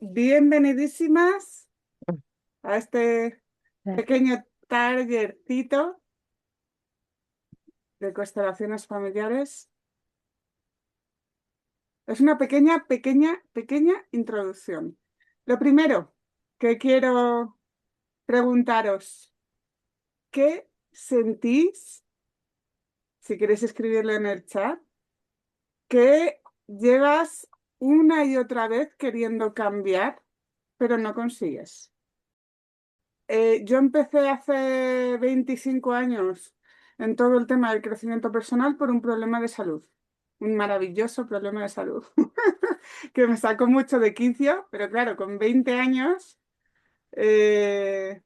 Bienvenidísimas a este Eh, pequeño tallercito de constelaciones familiares. Es una pequeña introducción. Lo primero que quiero preguntaros, ¿qué sentís? Si queréis escribirlo en el chat, que llevas una y otra vez queriendo cambiar, pero no consigues. Yo empecé hace 25 años en todo el tema del crecimiento personal por un problema de salud, un maravilloso problema de salud, que me sacó mucho de quicio, pero claro, con 20 años eh,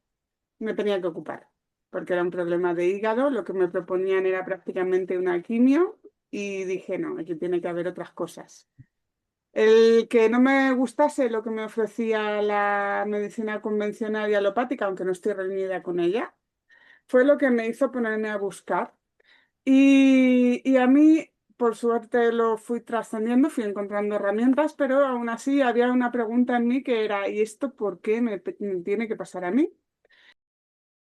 me tenía que ocupar, porque era un problema de hígado, lo que me proponían era prácticamente una quimio y dije, no, aquí tiene que haber otras cosas. El que no me gustase lo que me ofrecía la medicina convencional y alopática, aunque no estoy reñida con ella, fue lo que me hizo ponerme a buscar. Y a mí, por suerte, lo fui trascendiendo, fui encontrando herramientas, pero aún así había una pregunta en mí que era, ¿y esto por qué me tiene que pasar a mí?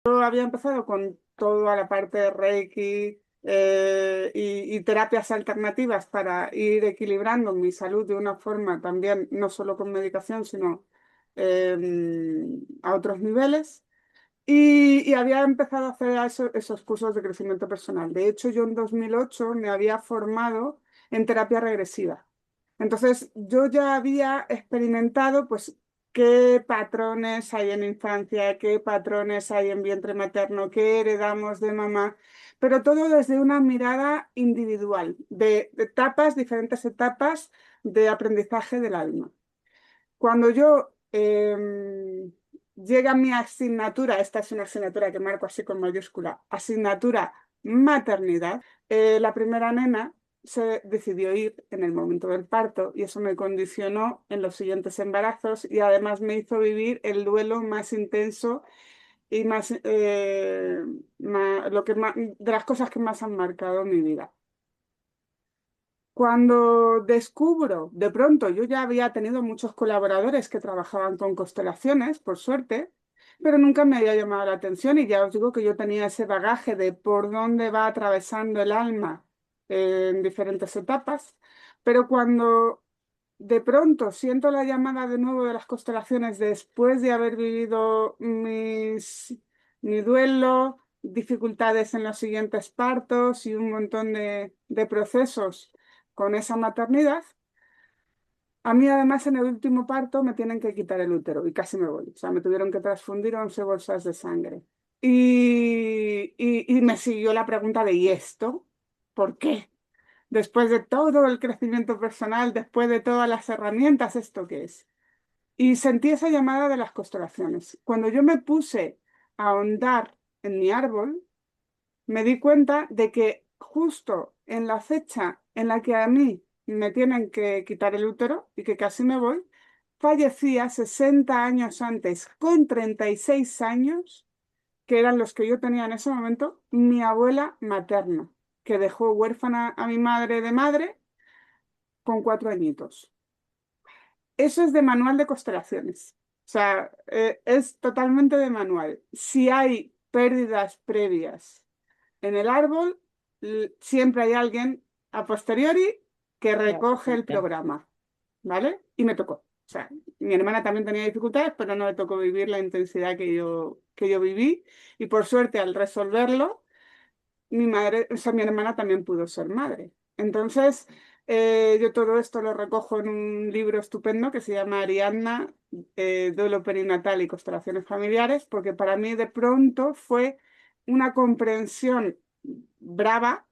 Yo había empezado con toda la parte de Reiki y terapias alternativas para ir equilibrando mi salud de una forma también, no solo con medicación, sino a otros niveles. Y había empezado a hacer esos cursos de crecimiento personal. De hecho, yo en 2008 me había formado en terapia regresiva. Entonces, yo ya había experimentado, pues, qué patrones hay en infancia, qué patrones hay en vientre materno, qué heredamos de mamá, pero todo desde una mirada individual, de etapas, diferentes etapas de aprendizaje del alma. Cuando yo llega mi asignatura, esta es una asignatura que marco así con mayúscula, asignatura maternidad, la primera nena se decidió ir en el momento del parto y eso me condicionó en los siguientes embarazos y además me hizo vivir el duelo más intenso y más, lo que de las cosas que más han marcado mi vida. Cuando descubro, de pronto, yo ya había tenido muchos colaboradores que trabajaban con constelaciones, por suerte, pero nunca me había llamado la atención y ya os digo que yo tenía ese bagaje de por dónde va atravesando el alma en diferentes etapas, pero cuando de pronto siento la llamada de nuevo de las constelaciones después de haber vivido mi duelo, dificultades en los siguientes partos y un montón de procesos con esa maternidad. A mí además en el último parto me tienen que quitar el útero y casi me voy. O sea, me tuvieron que transfundir 11 bolsas de sangre. Y me siguió la pregunta de ¿y esto? ¿Por qué? Después de todo el crecimiento personal, después de todas las herramientas, ¿esto qué es? Y sentí esa llamada de las constelaciones. Cuando yo me puse a ahondar en mi árbol, me di cuenta de que justo en la fecha en la que a mí me tienen que quitar el útero y que casi me voy, fallecía 60 años antes, con 36 años, que eran los que yo tenía en ese momento, mi abuela materna, que dejó huérfana a mi madre de madre con 4 añitos. Eso es de manual de constelaciones. O sea, es totalmente de manual. Si hay pérdidas previas en el árbol, siempre hay alguien a posteriori que ya, recoge el ya. programa, ¿vale? Y me tocó. O sea, mi hermana también tenía dificultades, pero no le tocó vivir la intensidad que yo viví. Y por suerte, al resolverlo, mi madre, o sea, mi hermana también pudo ser madre. Entonces, yo todo esto lo recojo en un libro estupendo que se llama Ariadna, Duelo perinatal y constelaciones familiares, porque para mí de pronto fue una comprensión brava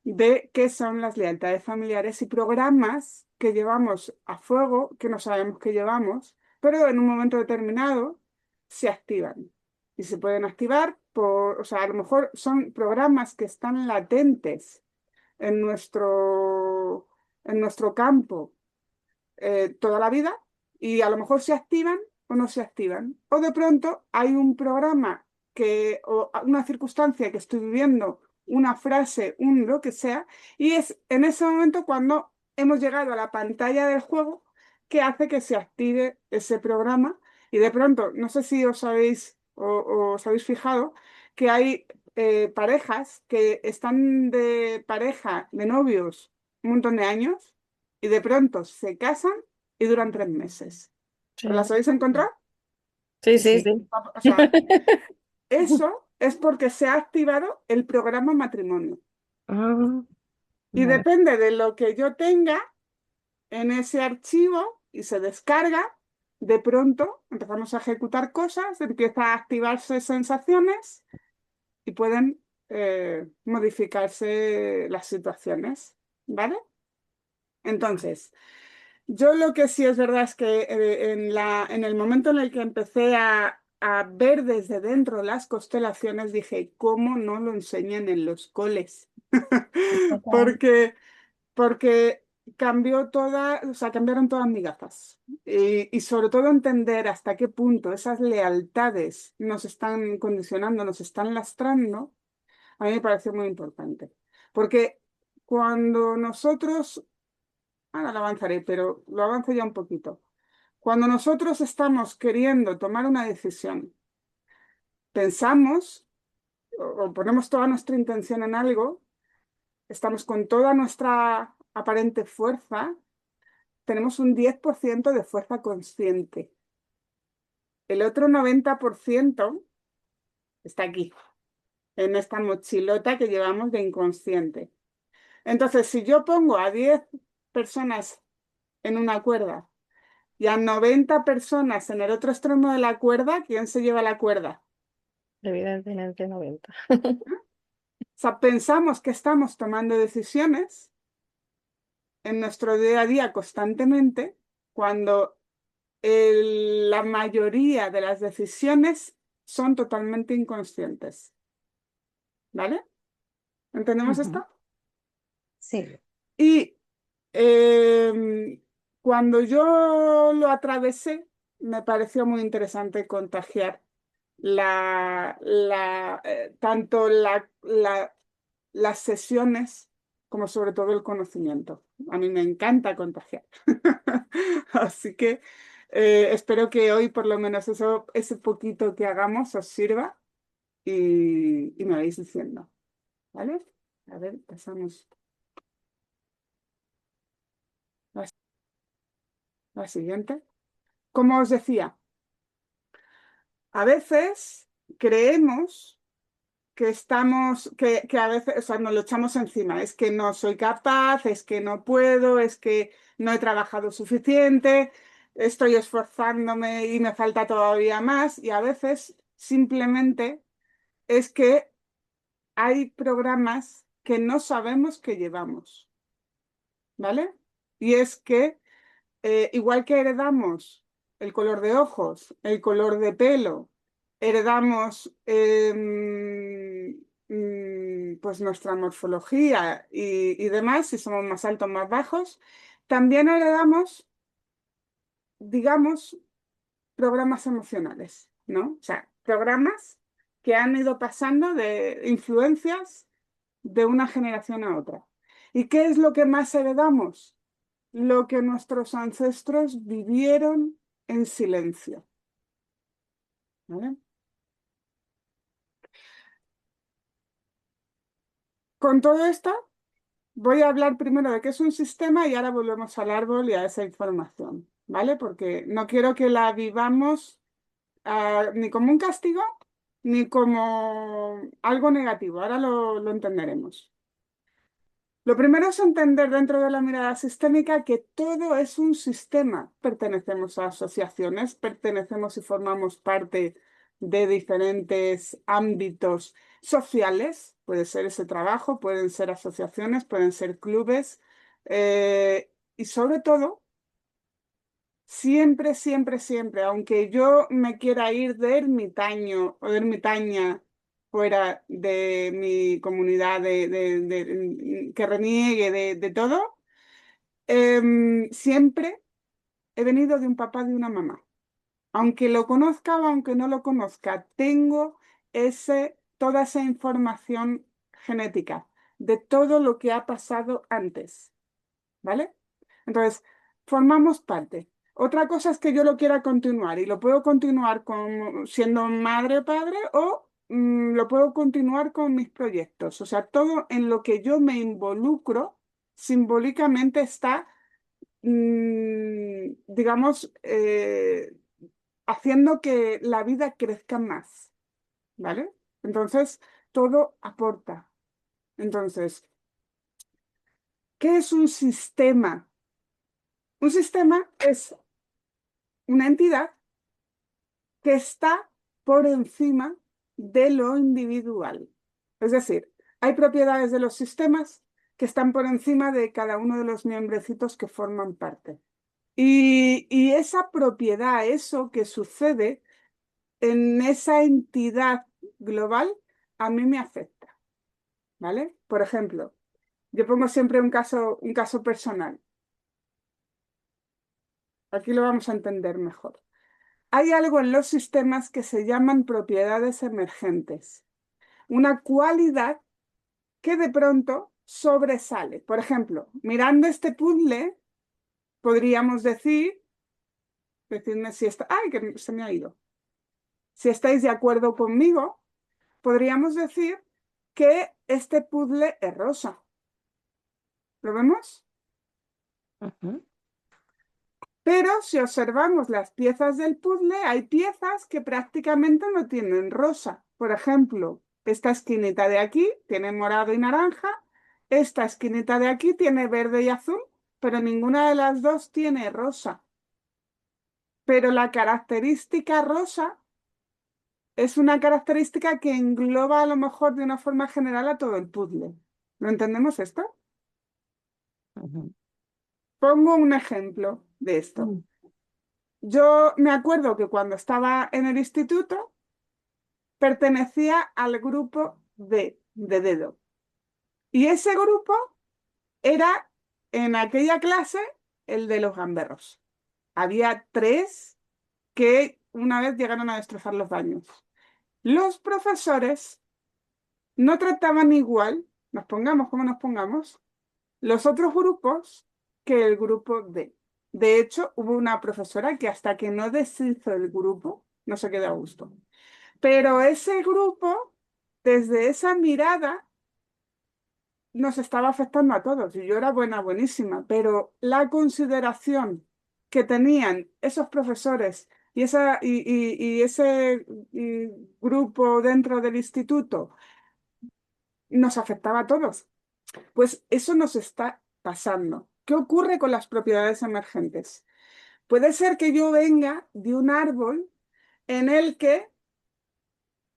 de qué son las lealtades familiares y programas que llevamos a fuego, que no sabemos que llevamos, pero en un momento determinado se activan. Y se pueden activar por, o sea, a lo mejor son programas que están latentes en nuestro campo toda la vida y a lo mejor se activan o no se activan. O de pronto hay un programa o una circunstancia que estoy viviendo, una frase, un lo que sea, y es en ese momento cuando hemos llegado a la pantalla del juego que hace que se active ese programa y de pronto, no sé si os habéis o os habéis fijado que hay parejas que están de pareja, de novios, un montón de años y de pronto se casan y duran 3 meses. ¿Os las Sí, habéis encontrado? sí, Sí, sí, sí. sí. O sea, eso es porque se ha activado el programa matrimonio. Ah, Y vale. depende de lo que yo tenga en ese archivo y se descarga, de pronto empezamos a ejecutar cosas, empieza a activarse sensaciones y pueden modificarse las situaciones, ¿vale? Entonces, yo lo que sí es verdad es que en el momento en el que empecé a ver desde dentro las constelaciones, dije, ¿cómo no lo enseñan en los coles? Total. Porque porque cambió toda, o sea, cambiaron todas mis gafas. Y sobre todo entender hasta qué punto esas lealtades nos están condicionando, nos están lastrando, a mí me pareció muy importante. Porque cuando nosotros, ahora lo avanzaré, pero lo avanzo ya un poquito. Cuando nosotros estamos queriendo tomar una decisión, pensamos o ponemos toda nuestra intención en algo, estamos con toda nuestra aparente fuerza, tenemos un 10% de fuerza consciente. El otro 90% está aquí, en esta mochilota que llevamos de inconsciente. Entonces, si yo pongo a 10 personas en una cuerda y a 90 personas en el otro extremo de la cuerda, ¿quién se lleva la cuerda? Evidentemente 90. O sea, pensamos que estamos tomando decisiones en nuestro día a día constantemente cuando la mayoría de las decisiones son totalmente inconscientes, ¿vale? ¿Entendemos Ujú. esto? Sí. Y cuando yo lo atravesé, me pareció muy interesante contagiar tanto las sesiones como sobre todo el conocimiento. A mí me encanta contagiar. Así que espero que hoy por lo menos eso, ese poquito que hagamos os sirva y me vais diciendo, ¿vale? A ver, pasamos a la siguiente. Como os decía, a veces creemos que estamos, que a veces, o sea, nos lo echamos encima. Es que no soy capaz, es que no puedo, es que no he trabajado suficiente, estoy esforzándome y me falta todavía más. Y a veces simplemente es que hay programas que no sabemos que llevamos, ¿vale? Y es que igual que heredamos el color de ojos, el color de pelo, heredamos pues nuestra morfología y demás, si somos más altos, más bajos, también heredamos, digamos, programas emocionales, ¿no? O sea, programas que han ido pasando de influencias de una generación a otra. ¿Y qué es lo que más heredamos? Lo que nuestros ancestros vivieron en silencio, ¿vale? Con todo esto, voy a hablar primero de qué es un sistema y ahora volvemos al árbol y a esa información, ¿vale? Porque no quiero que la vivamos ni como un castigo ni como algo negativo. Ahora lo entenderemos. Lo primero es entender dentro de la mirada sistémica que todo es un sistema. Pertenecemos a asociaciones, pertenecemos y formamos parte de diferentes ámbitos sociales. Puede ser ese trabajo, pueden ser asociaciones, pueden ser clubes. Y sobre todo, siempre, siempre, siempre, aunque yo me quiera ir de ermitaño o de ermitaña fuera de mi comunidad que reniegue de todo, siempre he venido de un papá, de una mamá. Aunque lo conozca o aunque no lo conozca, tengo toda esa información genética de todo lo que ha pasado antes, ¿vale? Entonces, formamos parte. Otra cosa es que yo lo quiera continuar y lo puedo continuar siendo madre o padre o lo puedo continuar con mis proyectos. O sea, todo en lo que yo me involucro simbólicamente está, digamos, haciendo que la vida crezca más, ¿vale? Entonces, todo aporta. Entonces, ¿qué es un sistema? Un sistema es una entidad que está por encima de lo individual. Es decir, hay propiedades de los sistemas que están por encima de cada uno de los miembrecitos que forman parte. Y esa propiedad, eso que sucede en esa entidad global, a mí me afecta, ¿vale? Por ejemplo, yo pongo siempre un caso personal. Aquí lo vamos a entender mejor. Hay algo en los sistemas que se llaman propiedades emergentes, una cualidad que de pronto sobresale. Por ejemplo, mirando este puzzle, podríamos decidme si está, ¡ay, que se me ha ido! Si estáis de acuerdo conmigo, podríamos decir que este puzzle es rosa. ¿Lo vemos? Ujú. Pero si observamos las piezas del puzzle, hay piezas que prácticamente no tienen rosa. Por ejemplo, esta esquinita de aquí tiene morado y naranja, esta esquinita de aquí tiene verde y azul, pero ninguna de las dos tiene rosa. Pero la característica rosa es una característica que engloba a lo mejor de una forma general a todo el puzzle. ¿Lo entendemos esto? Ujú. Pongo un ejemplo de esto. Yo me acuerdo que cuando estaba en el instituto pertenecía al grupo de dedo. Y ese grupo era en aquella clase el de los gamberros. Había tres que una vez llegaron a destrozar los baños. Los profesores no trataban igual, nos pongamos como nos pongamos, los otros grupos que el grupo D. De hecho, hubo una profesora que hasta que no deshizo el grupo, no se quedó a gusto. Pero ese grupo, desde esa mirada, nos estaba afectando a todos. Y yo era buena, buenísima, pero la consideración que tenían esos profesores y ese grupo dentro del instituto nos afectaba a todos. Pues eso nos está pasando. ¿Qué ocurre con las propiedades emergentes? Puede ser que yo venga de un árbol en el que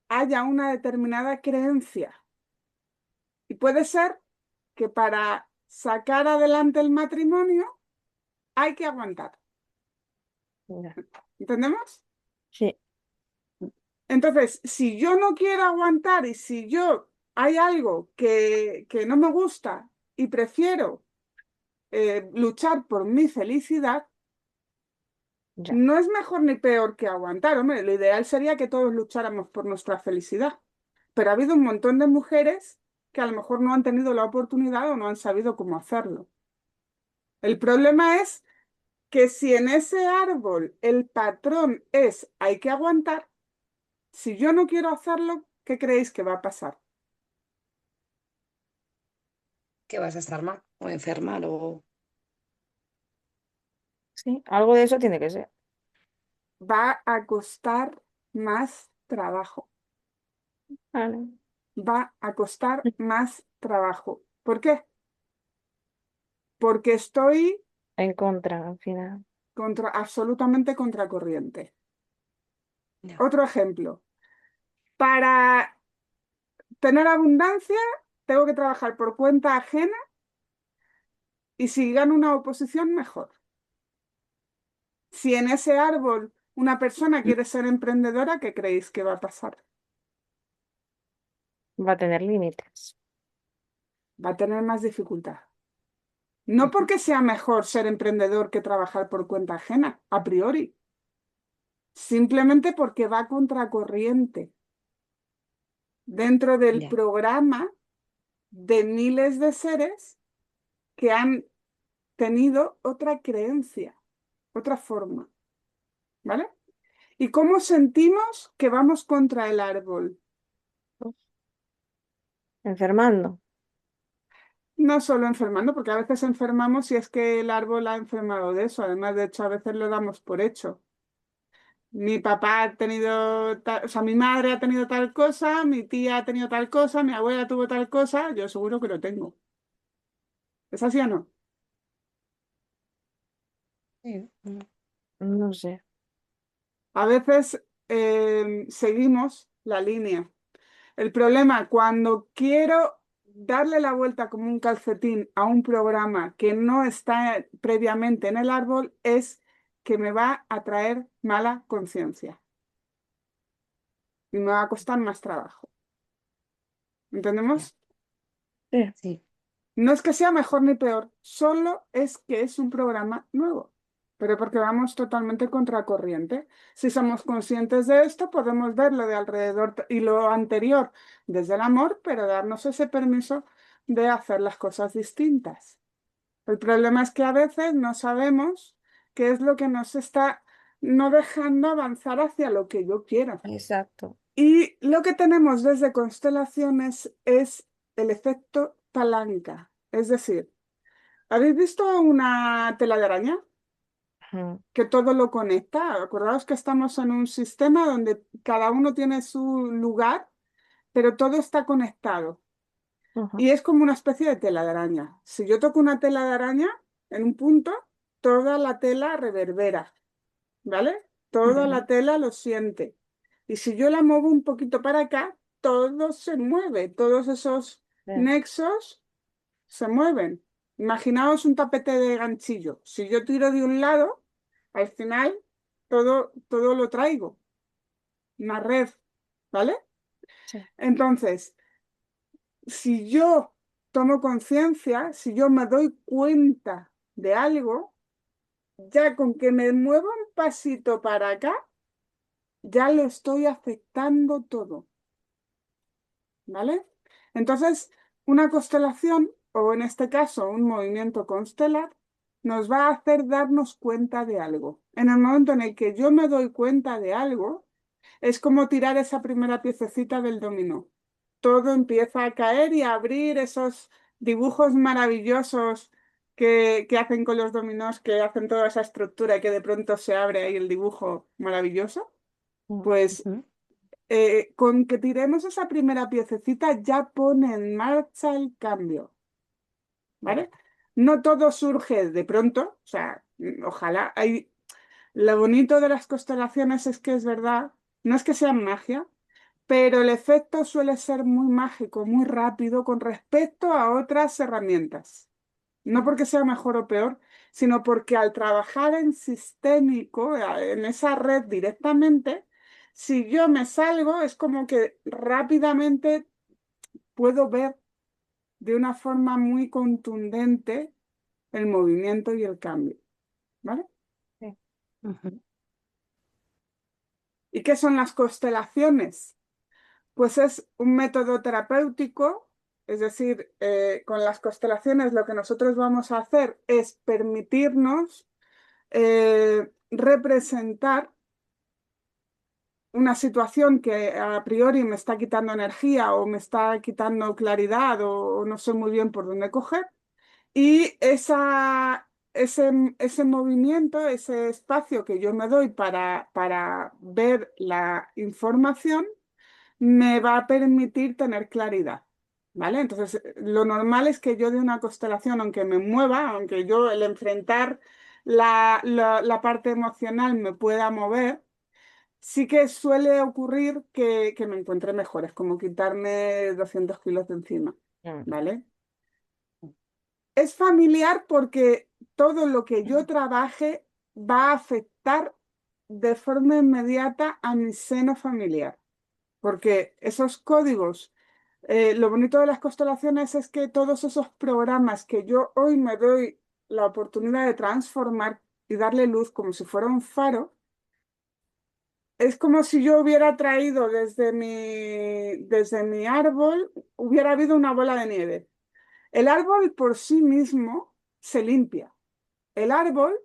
haya una determinada creencia. Y puede ser que para sacar adelante el matrimonio hay que aguantar. Ya. ¿Entendemos? Sí, Entonces, si yo no quiero aguantar y si yo hay algo que no me gusta y prefiero luchar por mi felicidad, ya. no es mejor ni peor que aguantar. Hombre, lo ideal sería que todos lucháramos por nuestra felicidad. Pero ha habido un montón de mujeres que a lo mejor no han tenido la oportunidad o no han sabido cómo hacerlo. El problema es que si en ese árbol el patrón es hay que aguantar, si yo no quiero hacerlo, ¿qué creéis que va a pasar? Que vas a estar mal o enfermar o... Sí, algo de eso tiene que ser. Va a costar más trabajo. Vale. Va a costar más trabajo. ¿Por qué? Porque estoy En contra, al final. absolutamente contracorriente. Ya. Otro ejemplo. Para tener abundancia, tengo que trabajar por cuenta ajena y si gano una oposición, mejor. Si en ese árbol una persona quiere ser emprendedora, ¿qué creéis que va a pasar? Va a tener límites. Va a tener más dificultad. No Ujú. porque sea mejor ser emprendedor que trabajar por cuenta ajena, a priori. Simplemente porque va contracorriente dentro del Ya. programa de miles de seres que han tenido otra creencia. otra forma, ¿vale? ¿Y cómo sentimos que vamos contra el árbol? Enfermando. No solo enfermando, porque a veces enfermamos y es que el árbol ha enfermado de eso. Además, de hecho, a veces lo damos por hecho. Mi papá ha tenido, o sea, mi madre ha tenido tal cosa, mi tía ha tenido tal cosa, mi abuela tuvo tal cosa, yo seguro que lo tengo. ¿Es así o no? Sí, No sé. A veces seguimos la línea. El problema, cuando quiero darle la vuelta como un calcetín a un programa que no está previamente en el árbol, es que me va a traer mala conciencia y me va a costar más trabajo. ya. ¿Entendemos? Sí. Sí, No es que sea mejor ni peor, solo es que es un programa nuevo, pero porque vamos totalmente contracorriente. Si somos conscientes de esto, podemos ver lo de alrededor y lo anterior desde el amor, pero darnos ese permiso de hacer las cosas distintas. El problema es que a veces no sabemos qué es lo que nos está no dejando avanzar hacia lo que yo quiero. Exacto. Y lo que tenemos desde constelaciones es el efecto palanca. Es decir, ¿habéis visto una tela de araña Ujú, que todo lo conecta? Acordaos que estamos en un sistema donde cada uno tiene su lugar, pero todo está conectado. ujú, Y es como una especie de tela de araña. Si yo toco una tela de araña en un punto, toda la tela reverbera, ¿vale? Toda ujú, la tela lo siente. Y si yo la muevo un poquito para acá, todo se mueve, todos esos sí, nexos se mueven. Imaginaos un tapete de ganchillo. Si yo tiro de un lado, al final todo lo traigo, una red, ¿vale? sí. Entonces, si yo tomo conciencia, si yo me doy cuenta de algo, ya con que me mueva un pasito para acá, ya lo estoy afectando todo, ¿vale? Entonces, una constelación, o en este caso un movimiento constelar, nos va a hacer darnos cuenta de algo. En el momento en el que yo me doy cuenta de algo, es como tirar esa primera piececita del dominó. Todo empieza a caer y a abrir esos dibujos maravillosos que hacen con los dominós, que hacen toda esa estructura y que de pronto se abre ahí el dibujo maravilloso. Pues ujú, con que tiremos esa primera piececita ya pone en marcha el cambio, ya. ¿vale? No todo surge de pronto, o sea, ojalá. Lo bonito de las constelaciones es que es verdad, no es que sean magia, pero el efecto suele ser muy mágico, muy rápido con respecto a otras herramientas. No porque sea mejor o peor, sino porque al trabajar en sistémico, en esa red directamente, si yo me salgo, es como que rápidamente puedo ver de una forma muy contundente el movimiento y el cambio, ¿vale? Sí. Ujú, ¿Y qué son las constelaciones? Pues es un método terapéutico, es decir, con las constelaciones lo que nosotros vamos a hacer es permitirnos representar una situación que a priori me está quitando energía o me está quitando claridad o no sé muy bien por dónde coger. Y ese movimiento, ese espacio que yo me doy para ver la información, me va a permitir tener claridad. ¿Vale? Entonces, lo normal es que yo de una constelación, aunque me mueva, aunque yo el enfrentar la parte emocional me pueda mover, sí que suele ocurrir que me encuentre mejor. Es como quitarme 200 kilos de encima. Mm, ¿Vale? Es familiar porque todo lo que yo trabaje va a afectar de forma inmediata a mi seno familiar, porque esos códigos, lo bonito de las constelaciones es que todos esos programas que yo hoy me doy la oportunidad de transformar y darle luz como si fuera un faro, es como si yo hubiera traído desde mi árbol, hubiera habido una bola de nieve. El árbol por sí mismo se limpia. El árbol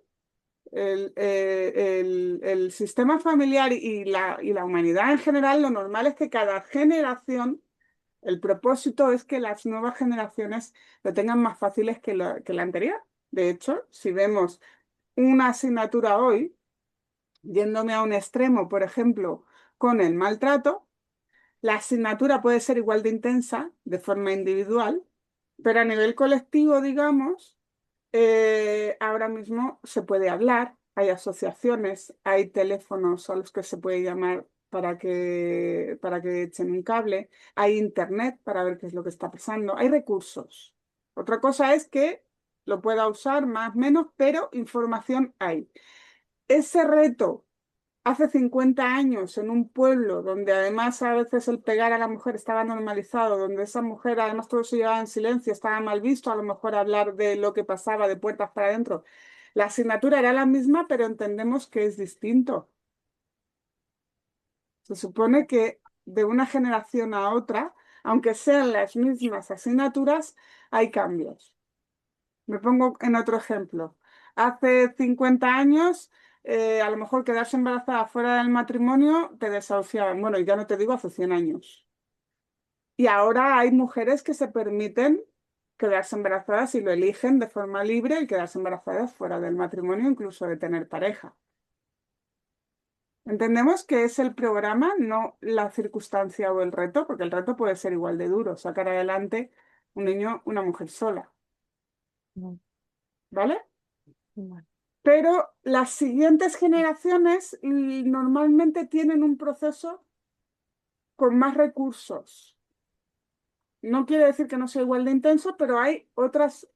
el sistema familiar y la humanidad en general, lo normal es que cada generación, el propósito es que las nuevas generaciones lo tengan más fáciles que la anterior. De hecho, si vemos una asignatura hoy, yéndome a un extremo, por ejemplo, con el maltrato, la asignatura puede ser igual de intensa de forma individual, pero a nivel colectivo, digamos, ahora mismo se puede hablar, hay asociaciones, hay teléfonos a los que se puede llamar para que echen un cable, hay internet para ver qué es lo que está pasando, hay recursos. Otra cosa es que lo pueda usar más o menos, pero información hay. Ese reto hace 50 años en un pueblo donde además a veces el pegar a la mujer estaba normalizado, donde esa mujer además todo se llevaba en silencio, estaba mal visto a lo mejor hablar de lo que pasaba de puertas para adentro. La asignatura era la misma, pero entendemos que es distinto. Se supone que de una generación a otra, aunque sean las mismas asignaturas, hay cambios. Me pongo en otro ejemplo. Hace 50 años, a lo mejor quedarse embarazada fuera del matrimonio te desahuciaban. Bueno, y ya no te digo hace 100 años. Y ahora hay mujeres que se permiten quedarse embarazadas y lo eligen de forma libre y quedarse embarazadas fuera del matrimonio, incluso de tener pareja. Entendemos que es el programa, no la circunstancia o el reto, porque el reto puede ser igual de duro, sacar adelante un niño, una mujer sola, No, ¿vale? vale. Pero las siguientes generaciones normalmente tienen un proceso con más recursos. No quiere decir que no sea igual de intenso, pero hay otras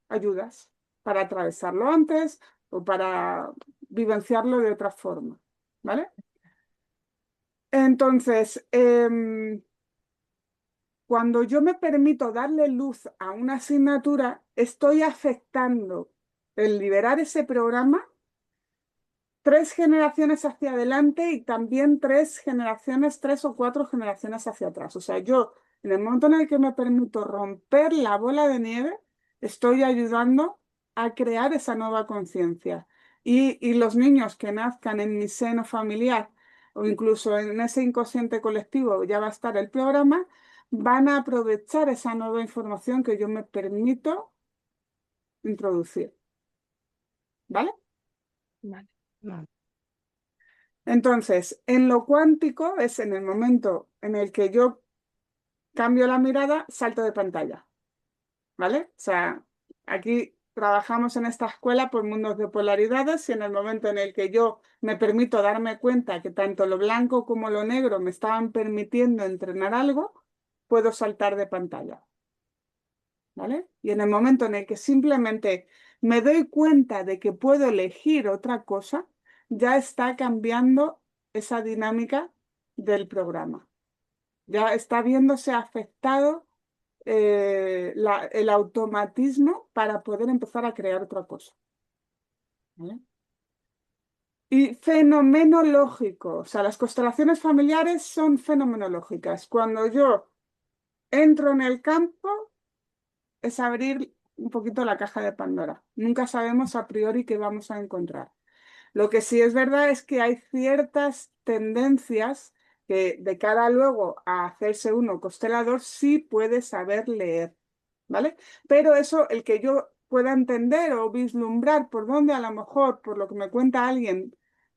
ayudas para atravesarlo antes o para vivenciarlo de otra forma, ¿vale? Entonces, cuando yo me permito darle luz a una asignatura, estoy afectando el liberar ese programa 3 generaciones hacia adelante y también 3 generaciones, 3 o 4 generaciones hacia atrás. O sea, yo, en el momento en el que me permito romper la bola de nieve, estoy ayudando a crear esa nueva conciencia. Y los niños que nazcan en mi seno familiar o incluso en ese inconsciente colectivo, ya va a estar el programa, van a aprovechar esa nueva información que yo me permito introducir. ¿Vale? Vale. Vale. Entonces, en lo cuántico es en el momento en el que yo cambio la mirada, salto de pantalla, ¿vale? O sea, aquí trabajamos en esta escuela por mundos de polaridades y en el momento en el que yo me permito darme cuenta que tanto lo blanco como lo negro me estaban permitiendo entrenar algo, puedo saltar de pantalla, ¿vale? Y en el momento en el que simplemente me doy cuenta de que puedo elegir otra cosa, ya está cambiando esa dinámica del programa. Ya está viéndose afectado el automatismo para poder empezar a crear otra cosa, ¿vale? Y fenomenológico, o sea, las constelaciones familiares son fenomenológicas. Cuando yo entro en el campo, es abrir un poquito la caja de Pandora. Nunca sabemos a priori qué vamos a encontrar. Lo que sí es verdad es que hay ciertas tendencias que de cara luego a hacerse uno constelador sí puede saber leer, ¿vale? Pero eso, el que yo pueda entender o vislumbrar por dónde a lo mejor, por lo que me cuenta alguien,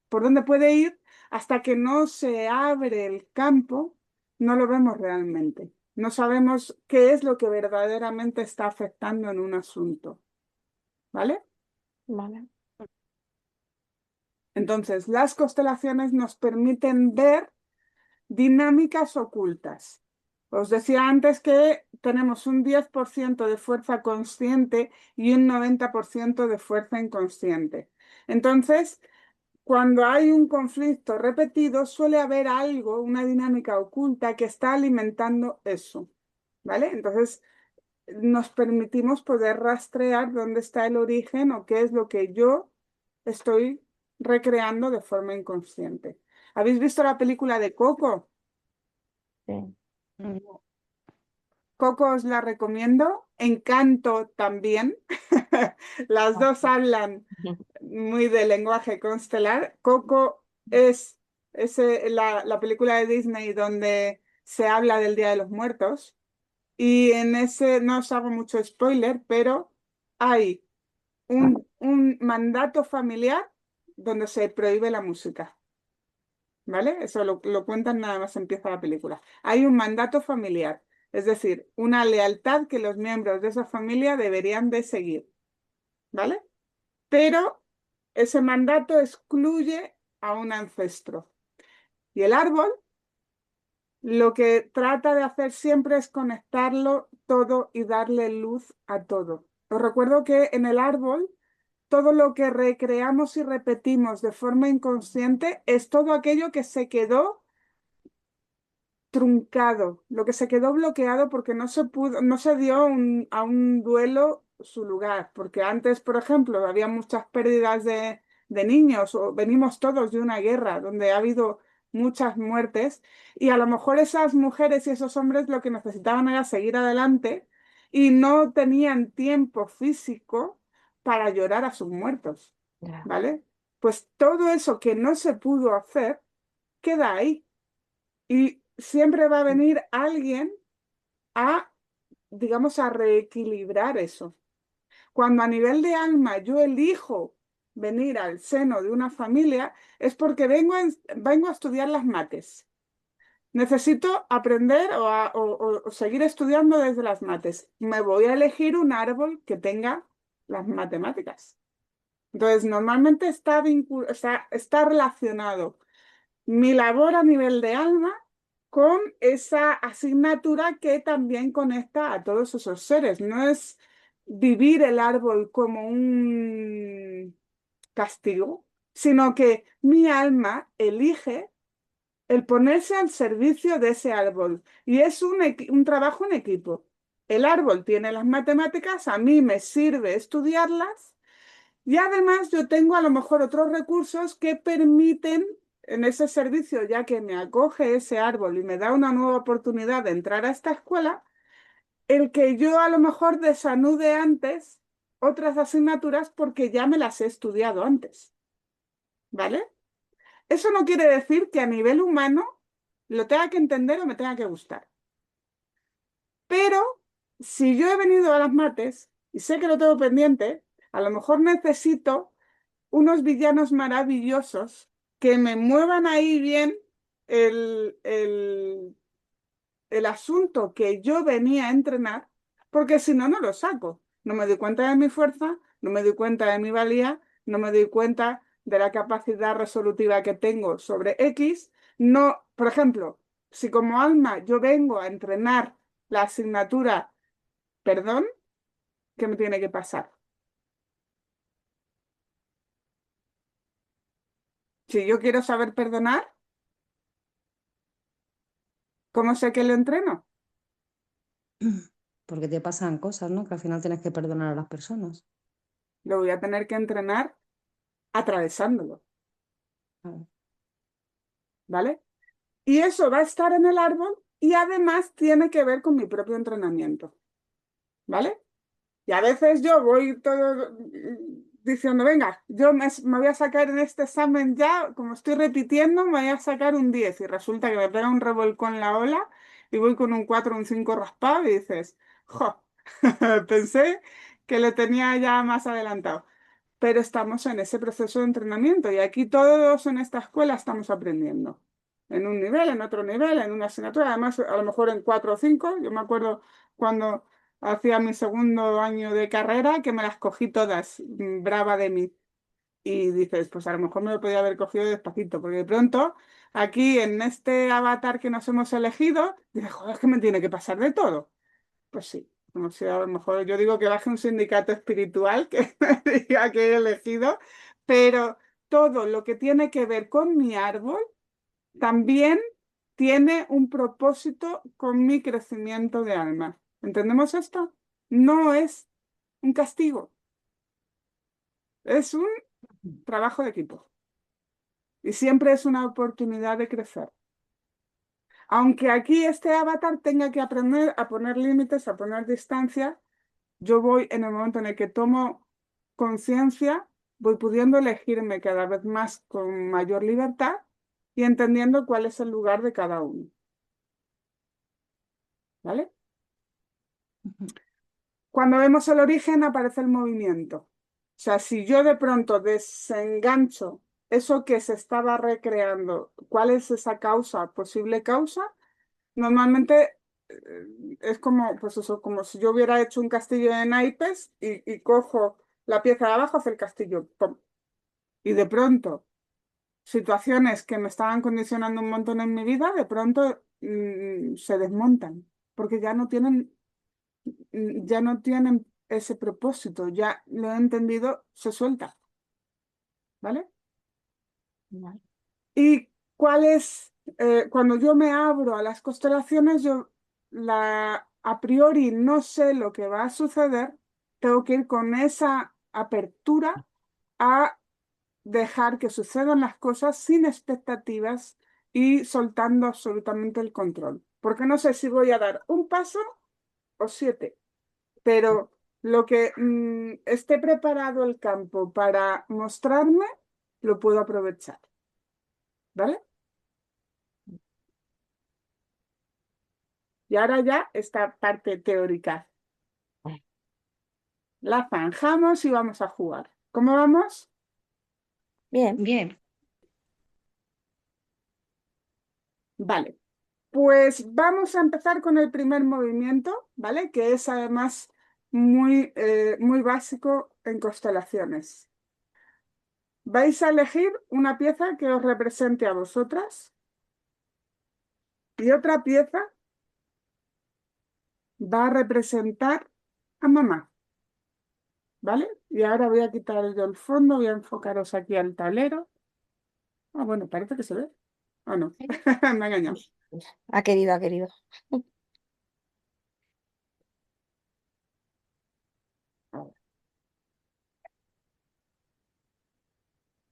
por dónde puede ir, hasta que no se abre el campo, no lo vemos realmente. No sabemos qué es lo que verdaderamente está afectando en un asunto, ¿vale? Vale. Entonces, las constelaciones nos permiten ver dinámicas ocultas. Os decía antes que tenemos un 10% de fuerza consciente y un 90% de fuerza inconsciente. Entonces, cuando hay un conflicto repetido, suele haber algo, una dinámica oculta que está alimentando eso, ¿vale? Entonces, nos permitimos poder rastrear dónde está el origen o qué es lo que yo estoy recreando de forma inconsciente. ¿Habéis visto la película de Coco? Sí. No, Coco os la recomiendo. Encanto también. Las dos hablan muy de lenguaje constelar. Coco es la película de Disney donde se habla del Día de los Muertos. Y en ese, no os hago mucho spoiler, pero hay un mandato familiar donde se prohíbe la música. ¿Vale? Eso lo cuentan nada más empieza la película. Hay un mandato familiar, es decir, una lealtad que los miembros de esa familia deberían de seguir. ¿Vale? Pero ese mandato excluye a un ancestro. Y el árbol lo que trata de hacer siempre es conectarlo todo y darle luz a todo. Os recuerdo que en el árbol todo lo que recreamos y repetimos de forma inconsciente es todo aquello que se quedó truncado, lo que se quedó bloqueado porque no se pudo, no se dio a un duelo su lugar, porque antes, por ejemplo, había muchas pérdidas de niños, o venimos todos de una guerra donde ha habido muchas muertes, y a lo mejor esas mujeres y esos hombres lo que necesitaban era seguir adelante y no tenían tiempo físico para llorar a sus muertos, Ya. ¿vale? Pues todo eso que no se pudo hacer queda ahí. Y siempre va a venir alguien a, digamos, a reequilibrar eso. Cuando a nivel de alma yo elijo venir al seno de una familia, es porque vengo a estudiar las mates. Necesito aprender o seguir estudiando desde las mates. Me voy a elegir un árbol que tenga las matemáticas. Entonces, normalmente está relacionado mi labor a nivel de alma con esa asignatura que también conecta a todos esos seres. No es vivir el árbol como un castigo, sino que mi alma elige el ponerse al servicio de ese árbol. Y es un trabajo en equipo. El árbol tiene las matemáticas, a mí me sirve estudiarlas y además yo tengo a lo mejor otros recursos que permiten en ese servicio, ya que me acoge ese árbol y me da una nueva oportunidad de entrar a esta escuela, el que yo a lo mejor desanude antes otras asignaturas porque ya me las he estudiado antes. ¿Vale? Eso no quiere decir que a nivel humano lo tenga que entender o me tenga que gustar. Pero si yo he venido a las mates y sé que lo tengo pendiente, a lo mejor necesito unos villanos maravillosos que me muevan ahí bien el, el, el asunto que yo venía a entrenar, porque si no, no lo saco. No me doy cuenta de mi fuerza, no me doy cuenta de mi valía, no me doy cuenta de la capacidad resolutiva que tengo sobre X. No, por ejemplo, si como alma yo vengo a entrenar la asignatura perdón, ¿qué me tiene que pasar? Si yo quiero saber perdonar, ¿cómo sé que lo entreno? Porque te pasan cosas, ¿no? Que al final tienes que perdonar a las personas. Lo voy a tener que entrenar atravesándolo, Claro. ¿vale? Y eso va a estar en el árbol y además tiene que ver con mi propio entrenamiento, ¿vale? Y a veces yo voy todo diciendo, venga, me voy a sacar en este examen ya, como estoy repitiendo, me voy a sacar un 10 y resulta que me pega un revolcón la ola y voy con un 4 o un 5 raspado y dices, jo, pensé que lo tenía ya más adelantado. Pero estamos en ese proceso de entrenamiento y aquí todos en esta escuela estamos aprendiendo. En un nivel, en otro nivel, en una asignatura, además a lo mejor en 4 o 5. Yo me acuerdo cuando hacía mi segundo año de carrera que me las cogí todas, brava de mí. Y dices, pues a lo mejor me lo podía haber cogido despacito, porque de pronto aquí en este avatar que nos hemos elegido, dices, joder, es que me tiene que pasar de todo. Pues sí, como si a lo mejor yo digo que baje un sindicato espiritual que me diga que he elegido, pero todo lo que tiene que ver con mi árbol también tiene un propósito con mi crecimiento de alma. ¿Entendemos esto? No es un castigo, es un trabajo de equipo y siempre es una oportunidad de crecer. Aunque aquí este avatar tenga que aprender a poner límites, a poner distancia, yo voy en el momento en el que tomo conciencia, voy pudiendo elegirme cada vez más con mayor libertad y entendiendo cuál es el lugar de cada uno. ¿Vale? Ujú. Cuando vemos el origen aparece el movimiento. O sea, si yo de pronto desengancho eso que se estaba recreando, ¿cuál es esa causa, posible causa? Normalmente es como, pues eso, como si yo hubiera hecho un castillo de naipes y cojo la pieza de abajo, hace el castillo. ¡Pum! Y de pronto, situaciones que me estaban condicionando un montón en mi vida, de pronto se desmontan, porque ya no tienen ese propósito, ya lo he entendido, se suelta, ¿vale? Vale. ¿Y cuál es, cuando yo me abro a las constelaciones, yo a priori no sé lo que va a suceder, tengo que ir con esa apertura a dejar que sucedan las cosas sin expectativas y soltando absolutamente el control. Porque no sé si voy a dar un paso o 7, pero lo que esté preparado el campo para mostrarme, lo puedo aprovechar, ¿vale? Y ahora ya esta parte teórica. La zanjamos y vamos a jugar. ¿Cómo vamos? Bien. Bien. Vale. Pues vamos a empezar con el primer movimiento, ¿vale? Que es además muy básico en constelaciones. Vais a elegir una pieza que os represente a vosotras y otra pieza va a representar a mamá, ¿vale? Y ahora voy a quitar yo el fondo, voy a enfocaros aquí al tablero. Ah, bueno, parece que se ve. Ah, no, me ha engañado. Ha querido, ha querido.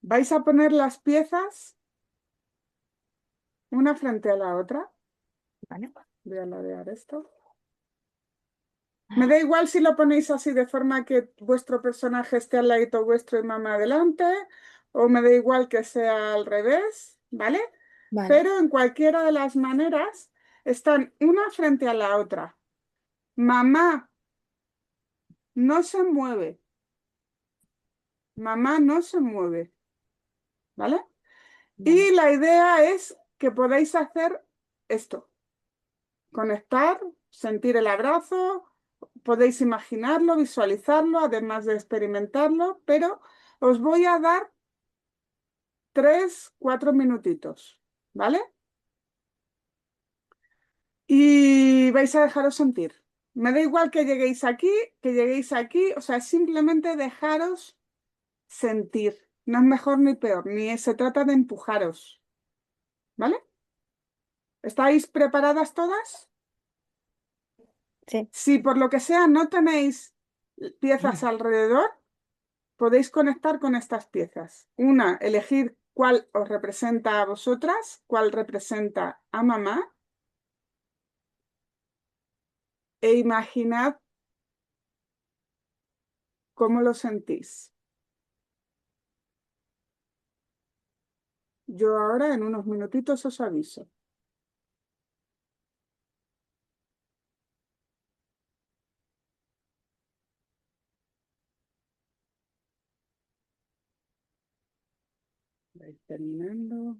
Vais a poner las piezas una frente a la otra. Vale. Voy a ladear esto. Me da igual si lo ponéis así de forma que vuestro personaje esté al ladito vuestro y mamá adelante, o me da igual que sea al revés, ¿vale? Vale. Pero en cualquiera de las maneras están una frente a la otra. Mamá no se mueve. Mamá no se mueve, ¿vale? Vale. Y la idea es que podáis hacer esto. Conectar, sentir el abrazo, podéis imaginarlo, visualizarlo, además de experimentarlo, pero os voy a dar 3, 4 minutitos, ¿vale? Y vais a dejaros sentir. Me da igual que lleguéis aquí, o sea, simplemente dejaros sentir. No es mejor ni peor, ni se trata de empujaros, ¿vale? ¿Estáis preparadas todas? Sí. Si por lo que sea no tenéis piezas alrededor, podéis conectar con estas piezas. Una, elegir cuál os representa a vosotras, cuál representa a mamá, e imaginad cómo lo sentís. Yo ahora en unos minutitos os aviso. Vais terminando.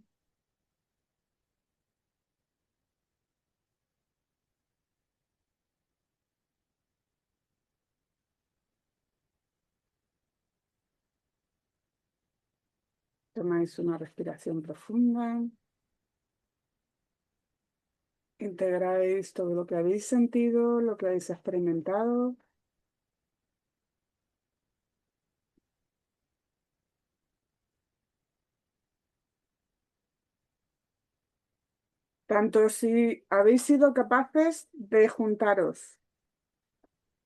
Tomáis una respiración profunda. Integráis todo lo que habéis sentido, lo que habéis experimentado. Tanto si habéis sido capaces de juntaros,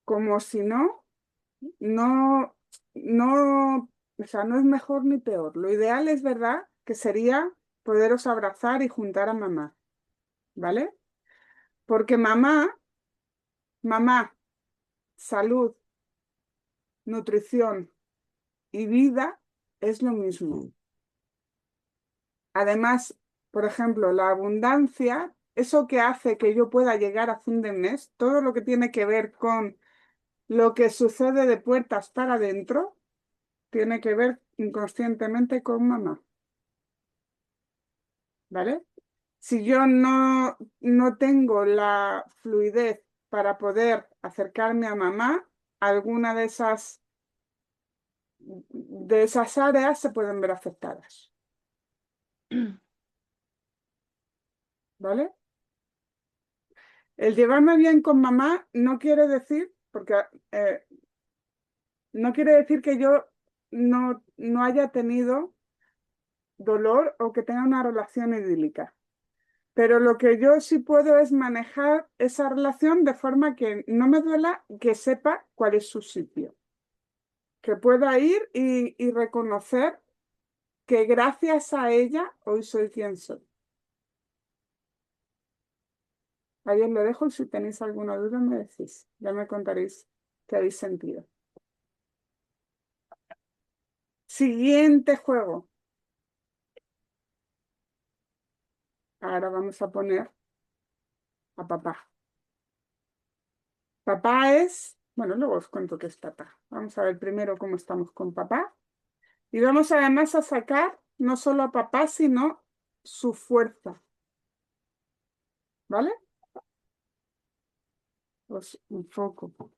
como si no, no, o sea, no es mejor ni peor. Lo ideal es verdad que sería poderos abrazar y juntar a mamá. ¿vale? Porque mamá, salud, nutrición y vida es lo mismo. Además, por ejemplo, la abundancia, eso que hace que yo pueda llegar a fin de mes, todo lo que tiene que ver con lo que sucede de puertas para adentro, tiene que ver inconscientemente con mamá, ¿vale? Si yo no tengo la fluidez para poder acercarme a mamá, alguna de esas áreas se pueden ver afectadas, ¿vale? El llevarme bien con mamá no quiere decir, porque no quiere decir que yo no haya tenido dolor o que tenga una relación idílica. Pero lo que yo sí puedo es manejar esa relación de forma que no me duela, que sepa cuál es su sitio. Que pueda ir y reconocer que gracias a ella hoy soy quien soy. Ahí os lo dejo y si tenéis alguna duda me decís. Ya me contaréis qué habéis sentido. Siguiente juego. Ahora vamos a poner a papá. Papá es, bueno, luego os cuento qué es papá. Vamos a ver primero cómo estamos con papá. Y vamos además a sacar no solo a papá, sino su fuerza. ¿Vale? Os enfoco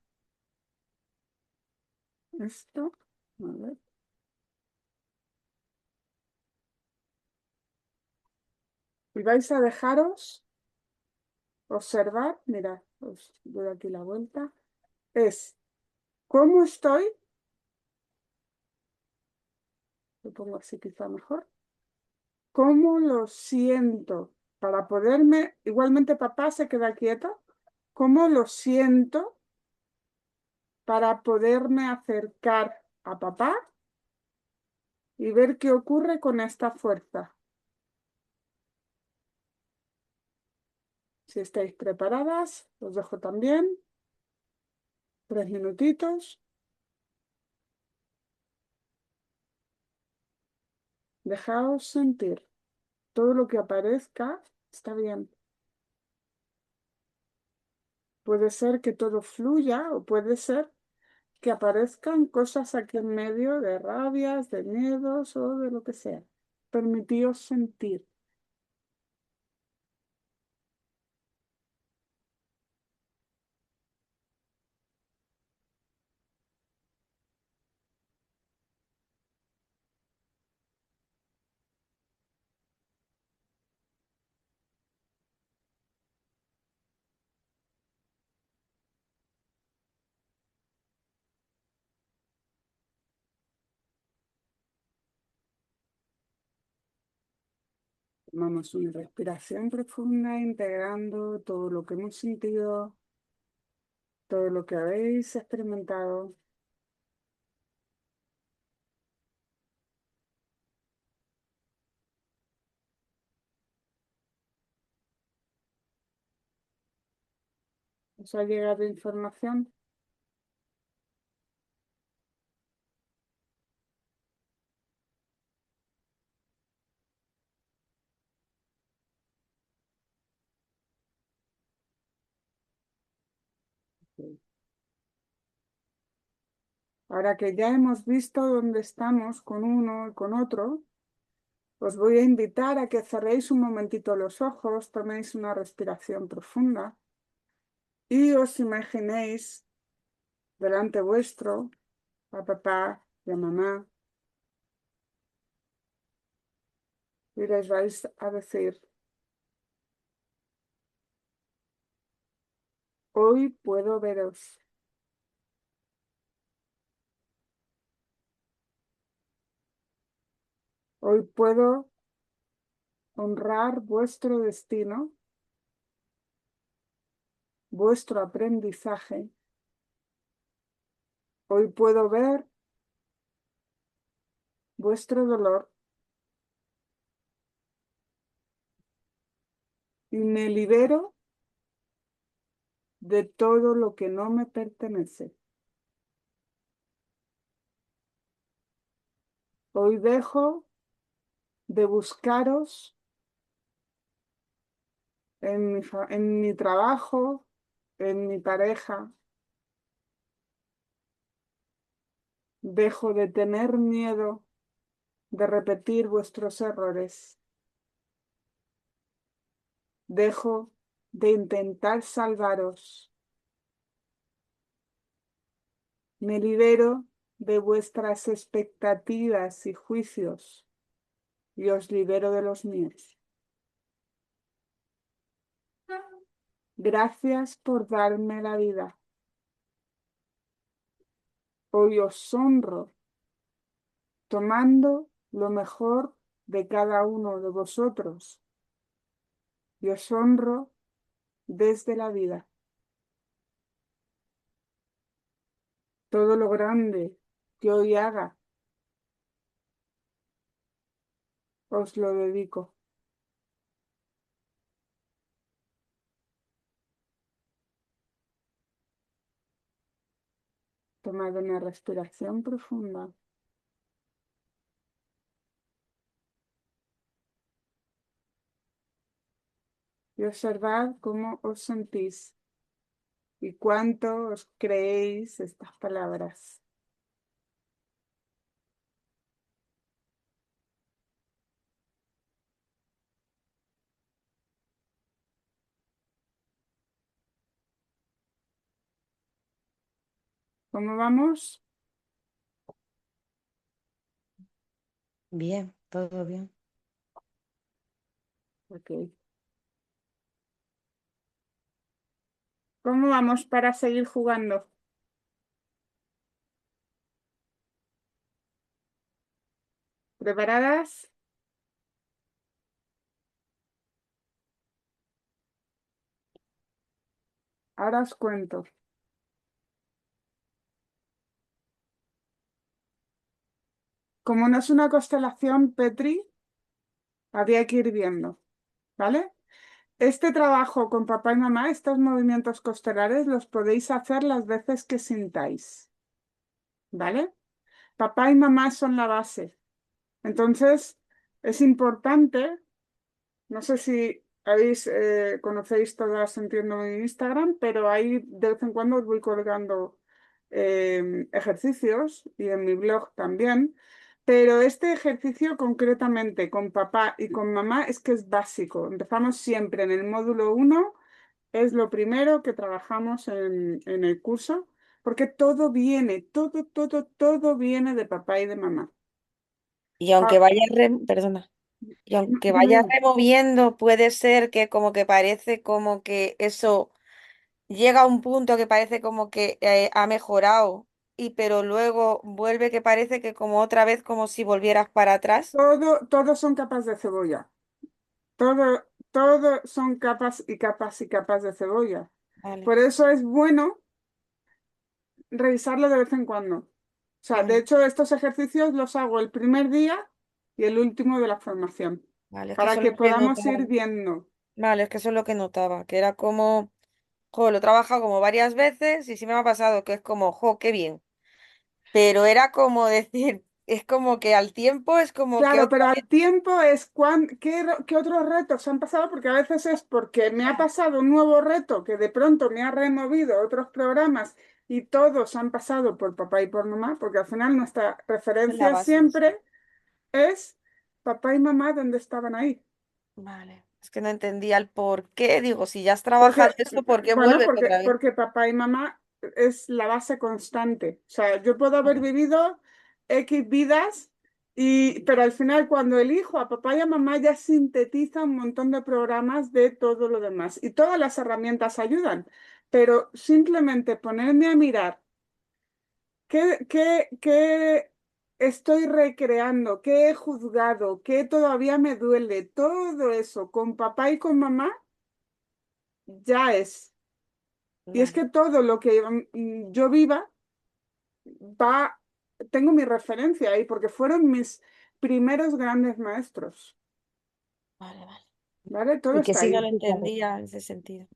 esto. A ver. Y vais a dejaros observar, mirad, os doy aquí la vuelta. Es cómo estoy, lo pongo así quizá mejor, cómo lo siento para poderme, igualmente papá se queda quieto, cómo lo siento para poderme acercar a papá y ver qué ocurre con esta fuerza. Si estáis preparadas, os dejo también 3 minutitos. Dejaos sentir. Todo lo que aparezca está bien. Puede ser que todo fluya o puede ser que aparezcan cosas aquí en medio de rabias, de miedos o de lo que sea. Permitíos sentir. Tomamos una respiración profunda, integrando todo lo que hemos sentido, todo lo que habéis experimentado. ¿Os ha llegado información? Sí. Ahora que ya hemos visto dónde estamos con uno y con otro, os voy a invitar a que cerréis un momentito los ojos, toméis una respiración profunda y os imaginéis delante vuestro a papá y a mamá y les vais a decir, hoy puedo veros. Hoy puedo honrar vuestro destino, vuestro aprendizaje. Hoy puedo ver vuestro dolor. y me libero de todo lo que no me pertenece. Hoy dejo de buscaros en mi trabajo, en mi pareja. Dejo de tener miedo de repetir vuestros errores. Dejo de intentar salvaros. Me libero de vuestras expectativas y juicios y os libero de los míos. Gracias por darme la vida. Hoy os honro tomando lo mejor de cada uno de vosotros y os honro desde la vida. Todo lo grande que hoy haga, os lo dedico. Tomad una respiración profunda. Y observad cómo os sentís y cuánto os creéis estas palabras. ¿Cómo vamos? Bien, todo bien. Ok. ¿Cómo vamos para seguir jugando? ¿Preparadas? Ahora os cuento. Como no es una constelación Petri, había que ir viendo, ¿vale? Este trabajo con papá y mamá, estos movimientos costelares, los podéis hacer las veces que sintáis, ¿vale? Papá y mamá son la base. Entonces, es importante, no sé si conocéis todas, entiendo, mi Instagram, pero ahí de vez en cuando os voy colgando ejercicios y en mi blog también. Pero este ejercicio concretamente con papá y con mamá es que es básico. Empezamos siempre en el módulo 1, es lo primero que trabajamos en el curso, porque todo viene, todo viene de papá y de mamá. Y aunque Ah, vaya, perdona, y aunque vaya dime. removiendo, puede ser que como que parece como que eso llega a un punto que parece como que ha mejorado, y pero luego vuelve que parece que como otra vez como si volvieras para atrás. Todos son capas de cebolla. Todo son capas y capas y capas de cebolla. Vale, Por eso es bueno revisarlo de vez en cuando. O sea, de vale, hecho, estos ejercicios los hago el primer día y el último de la formación, vale, es que para eso es que lo que podamos notaba. ir viendo. Vale, es que eso es lo que notaba, que era como, jo, lo he trabajado como varias veces y sí me ha pasado que es como, jo, qué bien. Pero era como decir, es como que al tiempo es como que Claro, otra pero vez. al tiempo es qué otros retos han pasado, porque a veces es porque me ha Ya, pasado un nuevo reto que de pronto me ha removido otros programas y todos han pasado por papá y por mamá, porque al final nuestra es la referencia base. Sí. siempre es papá y mamá donde estaban ahí. Vale, es que no entendía el por qué. Digo, si ya has trabajado Porque, eso, ¿por qué bueno, vuelves otra vez? porque papá y mamá es la base constante. O sea, yo puedo haber Vale, vivido X vidas, pero al final cuando elijo a papá y a mamá ya sintetiza un montón de programas de todo lo demás. Y todas las herramientas ayudan. Pero simplemente ponerme a mirar qué estoy recreando, qué he juzgado, qué todavía me duele, todo eso con papá y con mamá ya es. Y es vale, que todo lo que yo viva va, tengo mi referencia ahí, porque fueron mis primeros grandes maestros. vale, vale. ¿vale? Todo ¿Y qué está No ahí. lo significa? entendía en ese sentido.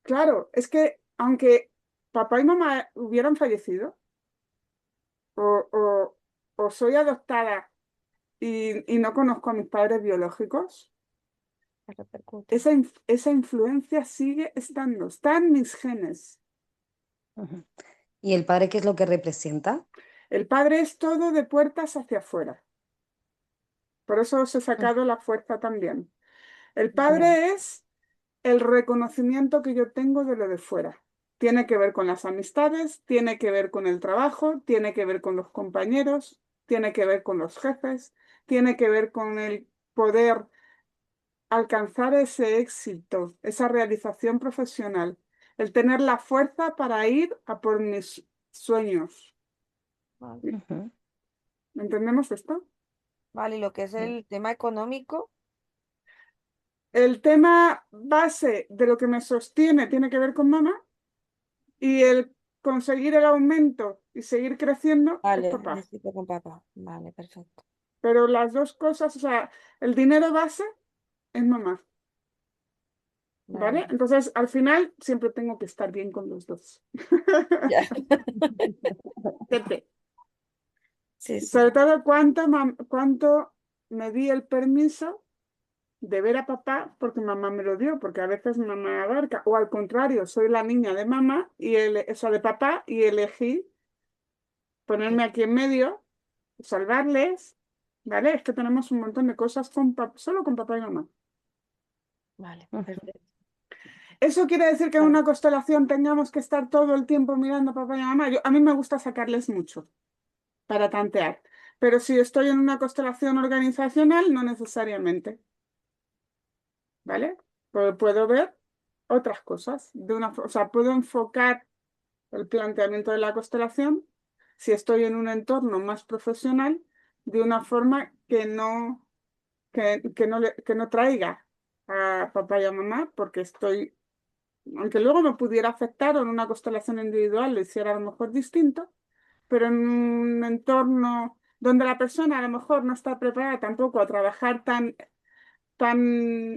Claro, es que aunque papá y mamá hubieran fallecido, o, o, o soy adoptada y no conozco a mis padres biológicos, Me repercute. esa influencia sigue estando, están mis genes. Ujú. ¿Y el padre qué es lo que representa? El padre es todo de puertas hacia afuera. Por eso os he Mm, sacado la fuerza también. El ya. padre es el reconocimiento que yo tengo de lo de fuera. Tiene que ver con las amistades, tiene que ver con el trabajo, tiene que ver con los compañeros, tiene que ver con los jefes, tiene que ver con el poder alcanzar ese éxito, esa realización profesional, el tener la fuerza para ir a por mis sueños. Vale. Ujú. ¿Entendemos esto? Vale, y lo que es Sí. el tema económico, El tema base de lo que me sostiene tiene que ver con mamá y el conseguir el aumento y seguir creciendo es vale, papá. necesito con papá. Vale, perfecto. Pero las dos cosas, o sea, el dinero base es mamá, ¿vale? Vale. Entonces, al final, siempre tengo que estar bien con los dos. Ya. Siempre. Sí, Sobre sí. todo, cuánto me di el permiso de ver a papá porque mamá me lo dio, porque a veces mamá abarca, o al contrario, soy la niña de mamá y eso de papá y elegí Sí. ponerme aquí en medio, salvarles, ¿vale? Es que tenemos un montón de cosas solo con papá y mamá. Vale, Ujú. perfecto. ¿Eso quiere decir que en Vale. una constelación tengamos que estar todo el tiempo mirando a papá y a mamá? A mí me gusta sacarles mucho para tantear, pero si estoy en una constelación organizacional, no necesariamente, ¿vale? Puedo ver otras cosas, o sea, puedo enfocar el planteamiento de la constelación si estoy en un entorno más profesional de una forma que no traiga a papá y a mamá, porque estoy, aunque luego me pudiera afectar o en una constelación individual lo hiciera a lo mejor distinto, pero en un entorno donde la persona a lo mejor no está preparada tampoco a trabajar tan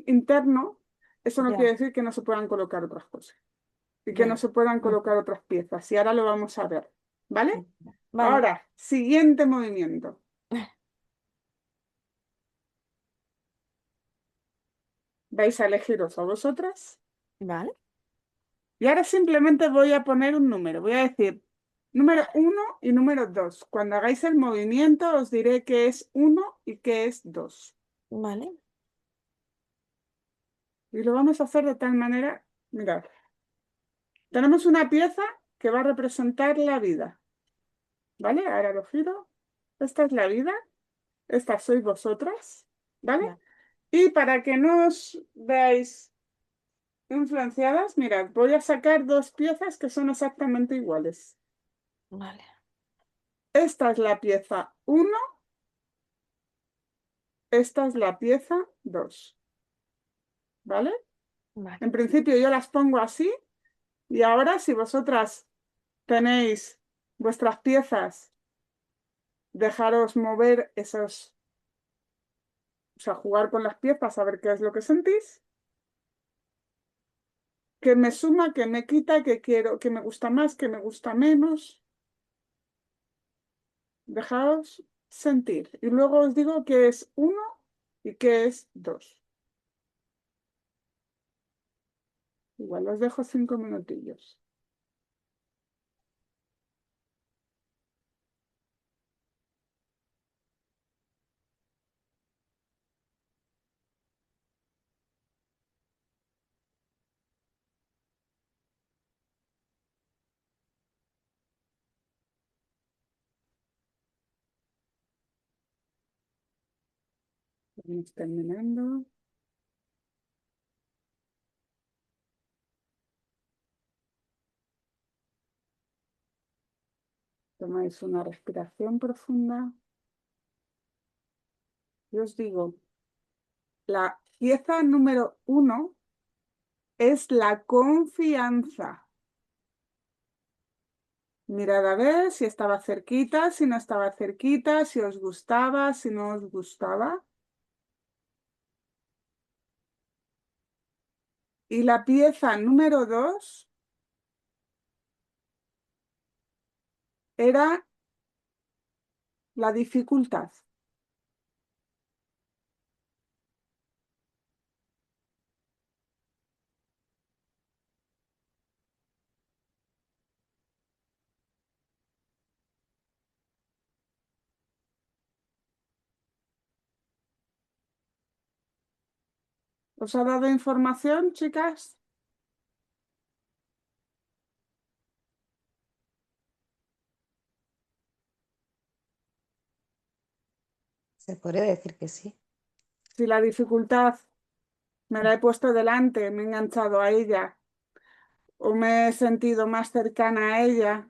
interno, eso no Ya. quiere decir que no se puedan colocar otras cosas y que no Ya. se puedan Ujú. colocar otras piezas. Y ahora lo vamos a ver, ¿vale? Vale. Ahora, siguiente movimiento. Vais a elegiros a vosotras. Vale. Y ahora simplemente voy a poner un número. Voy a decir número 1 y número 2. Cuando hagáis el movimiento os diré qué es 1 y qué es 2. Vale. Y lo vamos a hacer de tal manera, mirad, tenemos una pieza que va a representar la vida, ¿vale? Ahora lo giro. Esta es la vida, estas sois vosotras, ¿vale? Vale. Y para que no os veáis influenciadas, mirad, voy a sacar dos piezas que son exactamente iguales. Vale. Esta es la pieza 1, esta es la pieza 2, ¿vale? Vale. En principio yo las pongo así y ahora si vosotras tenéis vuestras piezas, dejaros mover esos, o sea, jugar con las piezas a ver qué es lo que sentís, que me suma, que me quita, que quiero, que me gusta más, que me gusta menos. Dejaos sentir. Y luego os digo qué es 1 y qué es 2. Igual os dejo 5 minutillos. Vamos terminando. Tomáis una respiración profunda. Y os digo, la pieza número 1 es la confianza. Mirad a ver si estaba cerquita, si no estaba cerquita, si os gustaba, si no os gustaba. Y la pieza número 2 era la dificultad. ¿Os ha dado información, chicas? Se podría decir que sí. Si la dificultad me la he puesto delante, me he enganchado a ella o me he sentido más cercana a ella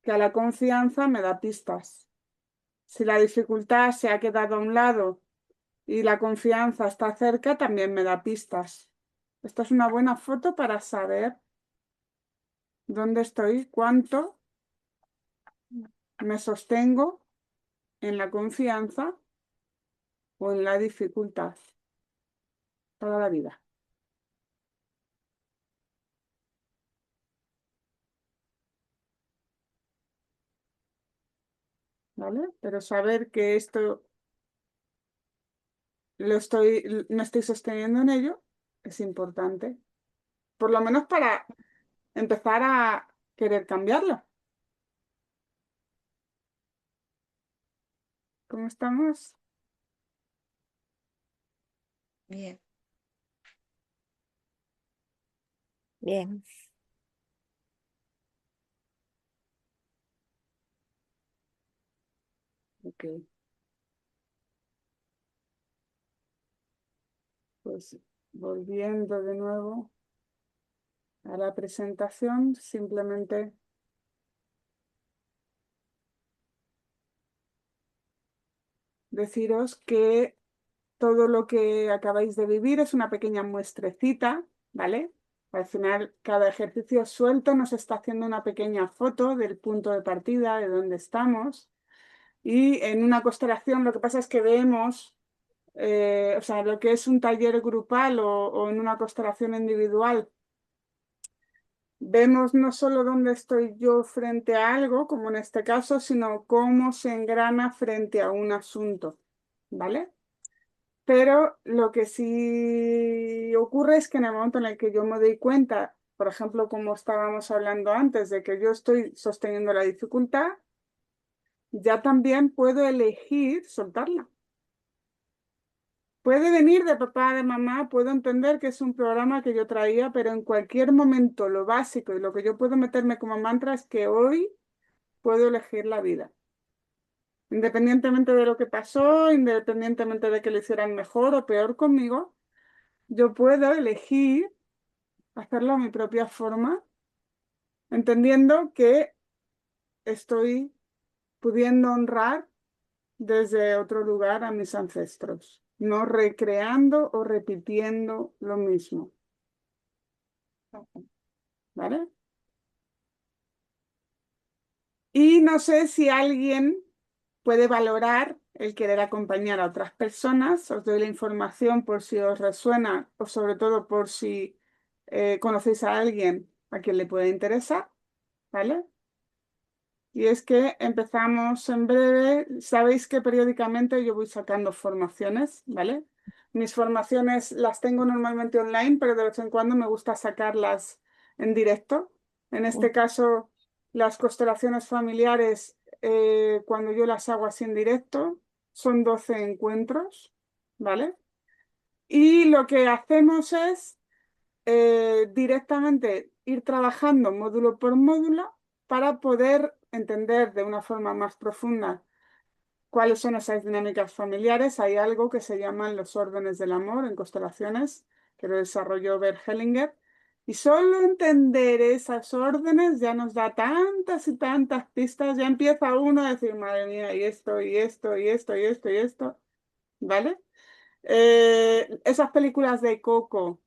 que a la confianza, me da pistas. Si la dificultad se ha quedado a un lado y la confianza está cerca, también me da pistas. Esta es una buena foto para saber dónde estoy, cuánto me sostengo en la confianza o en la dificultad toda la vida. ¿Vale? Pero saber que esto me estoy sosteniendo en ello es importante. Por lo menos para empezar a querer cambiarlo. ¿Cómo estamos? Bien. Bien. Ok. Pues volviendo de nuevo a la presentación, simplemente deciros que todo lo que acabáis de vivir es una pequeña muestrecita, ¿vale? Al final, cada ejercicio suelto nos está haciendo una pequeña foto del punto de partida, de dónde estamos. Y en una constelación lo que pasa es que vemos, o sea, lo que es un taller grupal o en una constelación individual, vemos no solo dónde estoy yo frente a algo, como en este caso, sino cómo se engrana frente a un asunto, ¿vale? Pero lo que sí ocurre es que en el momento en el que yo me doy cuenta, por ejemplo, como estábamos hablando antes, de que yo estoy sosteniendo la dificultad, ya también puedo elegir soltarla. Puede venir de papá, de mamá, puedo entender que es un programa que yo traía, pero en cualquier momento lo básico y lo que yo puedo meterme como mantra es que hoy puedo elegir la vida. Independientemente de lo que pasó, independientemente de que lo hicieran mejor o peor conmigo, yo puedo elegir hacerlo a mi propia forma, entendiendo que estoy pudiendo honrar desde otro lugar a mis ancestros, no recreando o repitiendo lo mismo, ¿vale? Y no sé si alguien puede valorar el querer acompañar a otras personas. Os doy la información por si os resuena o sobre todo por si conocéis a alguien a quien le puede interesar, ¿vale? Y es que empezamos en breve. Sabéis que periódicamente yo voy sacando formaciones, ¿vale? Mis formaciones las tengo normalmente online, pero de vez en cuando me gusta sacarlas en directo. En este caso, las constelaciones familiares, cuando yo las hago así en directo, son 12 encuentros, ¿vale? Y lo que hacemos es directamente ir trabajando módulo por módulo para poder entender de una forma más profunda cuáles son esas dinámicas familiares. Hay algo que se llaman los órdenes del amor en constelaciones, que lo desarrolló Bert Hellinger. Y solo entender esas órdenes ya nos da tantas y tantas pistas, ya empieza uno a decir, madre mía, y esto, y esto, y esto, y esto, y esto, ¿vale? Esas películas de Coco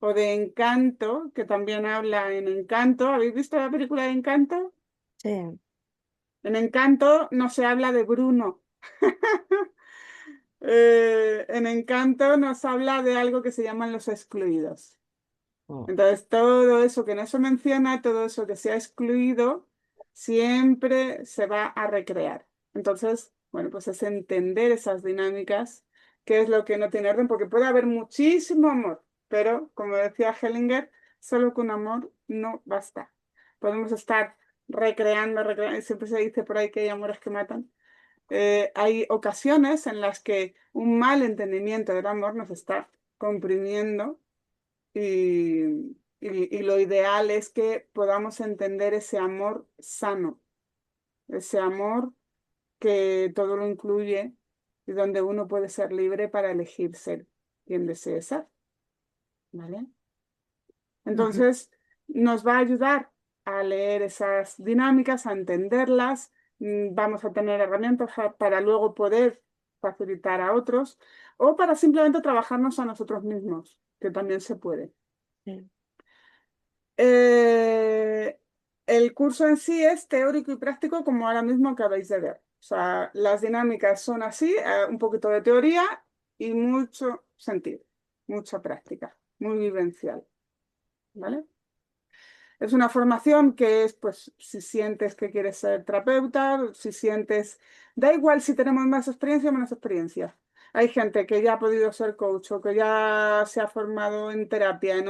o de Encanto, que también habla en Encanto. ¿Habéis visto la película de Encanto? Sí. En Encanto no se habla de Bruno. En Encanto nos habla de algo que se llaman los excluidos. Entonces, todo eso que no se menciona, todo eso que se ha excluido, siempre se va a recrear. Entonces, bueno, pues es entender esas dinámicas, qué es lo que no tiene orden, porque puede haber muchísimo amor, pero como decía Hellinger, solo con amor no basta. Podemos estar recreando, recreando, y siempre se dice por ahí que hay amores que matan. Hay ocasiones en las que un mal entendimiento del amor nos está comprimiendo y lo ideal es que podamos entender ese amor sano, ese amor que todo lo incluye y donde uno puede ser libre para elegir ser quien desee ser, ¿vale? Ujú. Entonces, nos va a ayudar a leer esas dinámicas, a entenderlas, vamos a tener herramientas para luego poder facilitar a otros o para simplemente trabajarnos a nosotros mismos, que también se puede. Sí. Eh, el curso en sí es teórico y práctico, como ahora mismo acabáis de ver. O sea, las dinámicas son así, un poquito de teoría y mucho sentido, mucha práctica, muy vivencial, ¿vale? Es una formación que es, pues, si sientes que quieres ser terapeuta, si sientes, da igual si tenemos más experiencia o menos experiencia. Hay gente que ya ha podido ser coach o que ya se ha formado en terapia en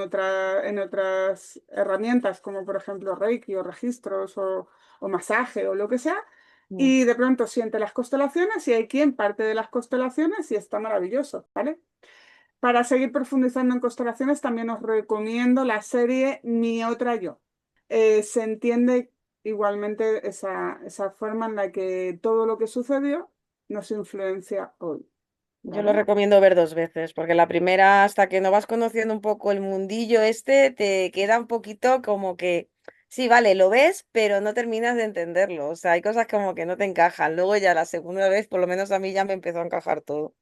otras herramientas, como por ejemplo Reiki o registros o masaje o lo que sea, Mm. y de pronto siente las constelaciones y hay quien parte de las constelaciones y está maravilloso, ¿vale? Para seguir profundizando en constelaciones, también os recomiendo la serie Mi otra yo. Se entiende igualmente esa forma en la que todo lo que sucedió nos influencia hoy, Yo lo ¿vale? recomiendo ver dos veces, porque la primera, hasta que no vas conociendo un poco el mundillo este, te queda un poquito como que, sí, vale, lo ves, pero no terminas de entenderlo. O sea, hay cosas como que no te encajan. Luego ya la segunda vez, por lo menos a mí ya me empezó a encajar todo.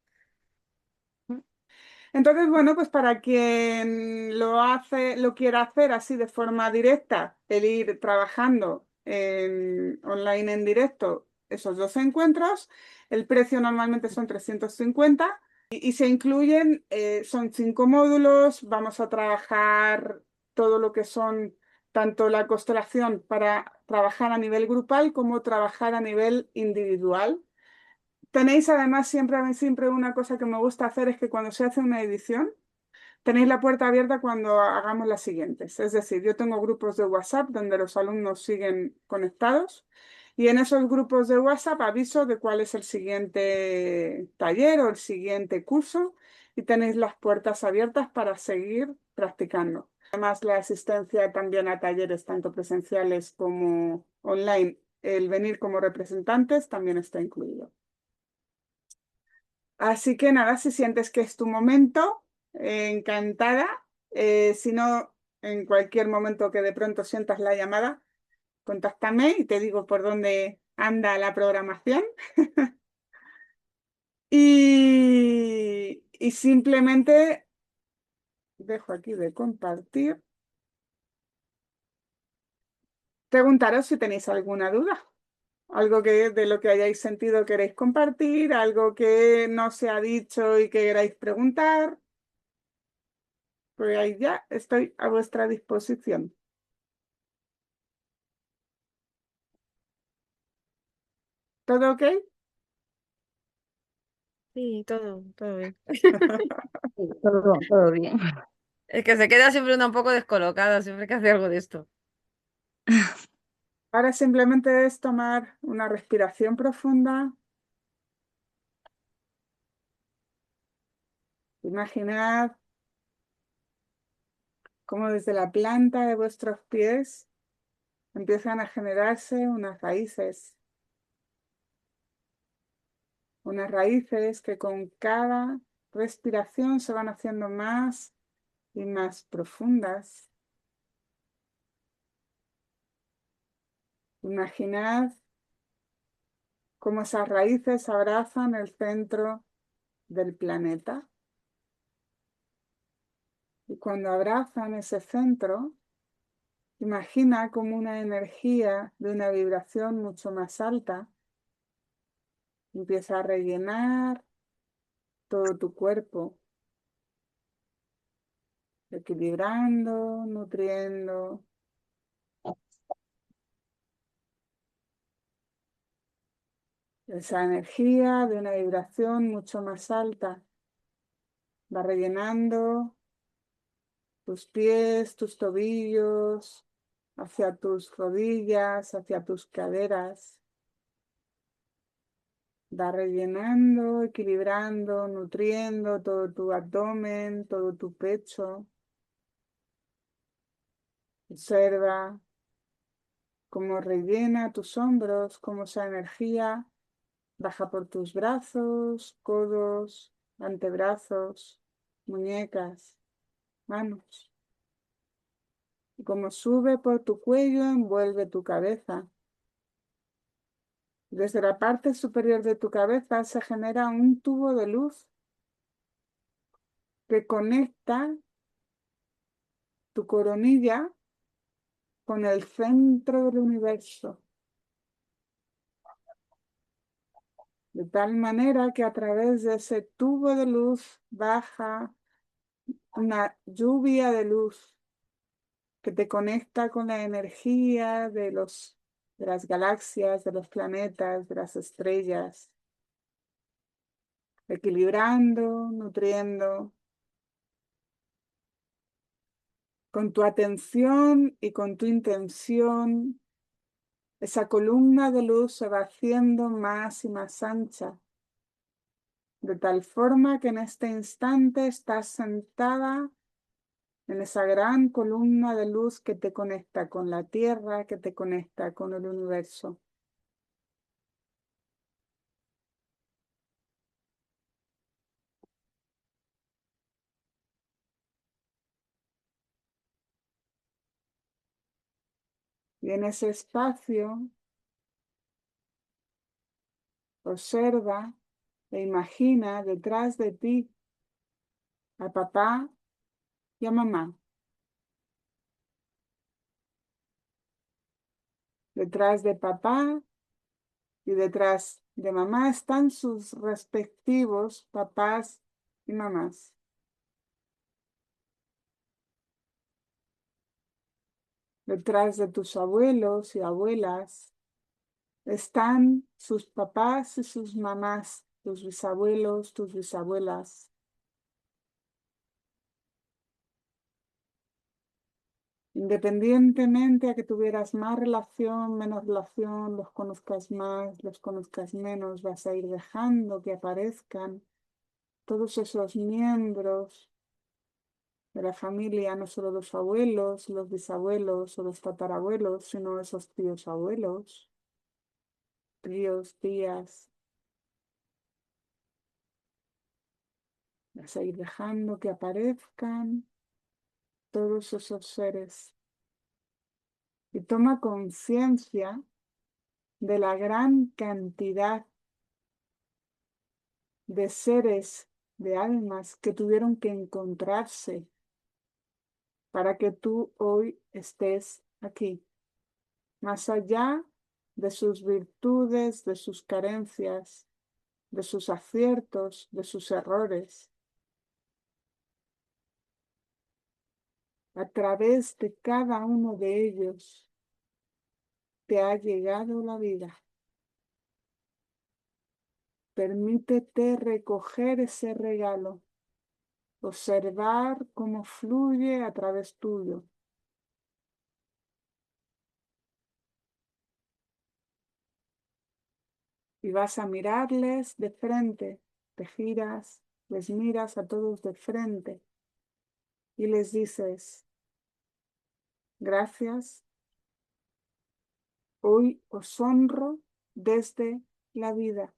Entonces, bueno, pues para quien lo quiera hacer así de forma directa, el ir trabajando online en directo esos dos encuentros, el precio normalmente son 350 y se incluyen, son 5 módulos, vamos a trabajar todo lo que son tanto la constelación para trabajar a nivel grupal como trabajar a nivel individual. Tenéis además siempre una cosa que me gusta hacer es que cuando se hace una edición, tenéis la puerta abierta cuando hagamos las siguientes. Es decir, yo tengo grupos de WhatsApp donde los alumnos siguen conectados y en esos grupos de WhatsApp aviso de cuál es el siguiente taller o el siguiente curso y tenéis las puertas abiertas para seguir practicando. Además, la asistencia también a talleres tanto presenciales como online, el venir como representantes también está incluido. Así que nada, si sientes que es tu momento, encantada. Si no, en cualquier momento que de pronto sientas la llamada, contáctame y te digo por dónde anda la programación. Y simplemente dejo aquí de compartir. Preguntaros si tenéis alguna duda, algo que de lo que hayáis sentido queréis compartir, algo que no se ha dicho y que queráis preguntar. Pues ahí ya estoy a vuestra disposición. ¿Todo ok? Sí, todo bien. Sí, todo bien. Es que se queda siempre una un poco descolocada, siempre que hace algo de esto. Ahora simplemente es tomar una respiración profunda. Imaginad cómo desde la planta de vuestros pies empiezan a generarse unas raíces que con cada respiración se van haciendo más y más profundas. Imaginad cómo esas raíces abrazan el centro del planeta y cuando abrazan ese centro, imagina como una energía de una vibración mucho más alta empieza a rellenar todo tu cuerpo equilibrando, nutriendo. Esa energía de una vibración mucho más alta va rellenando tus pies, tus tobillos, hacia tus rodillas, hacia tus caderas. Va rellenando, equilibrando, nutriendo todo tu abdomen, todo tu pecho. Observa cómo rellena tus hombros, cómo esa energía baja por tus brazos, codos, antebrazos, muñecas, manos. Y cómo sube por tu cuello, envuelve tu cabeza. Desde la parte superior de tu cabeza se genera un tubo de luz que conecta tu coronilla con el centro del universo. De tal manera que a través de ese tubo de luz baja una lluvia de luz que te conecta con la energía de las galaxias, de los planetas, de las estrellas, equilibrando, nutriendo. Con tu atención y con tu intención, esa columna de luz se va haciendo más y más ancha, de tal forma que en este instante estás sentada en esa gran columna de luz que te conecta con la Tierra, que te conecta con el universo. Y en ese espacio, observa e imagina detrás de ti a papá y a mamá. Detrás de papá y detrás de mamá están sus respectivos papás y mamás. Detrás de tus abuelos y abuelas están sus papás y sus mamás, tus bisabuelos, tus bisabuelas. Independientemente a que tuvieras más relación, menos relación, los conozcas más, los conozcas menos, vas a ir dejando que aparezcan todos esos miembros de la familia, no solo los abuelos, los bisabuelos o los tatarabuelos, sino esos tíos abuelos, tíos, tías. Vas a ir dejando que aparezcan todos esos seres. Y toma conciencia de la gran cantidad de seres, de almas que tuvieron que encontrarse para que tú hoy estés aquí. Más allá de sus virtudes, de sus carencias, de sus aciertos, de sus errores. A través de cada uno de ellos te ha llegado la vida. Permítete recoger ese regalo, observar cómo fluye a través tuyo. Y vas a mirarles de frente, te giras, les miras a todos de frente y les dices, gracias, hoy os honro desde la vida.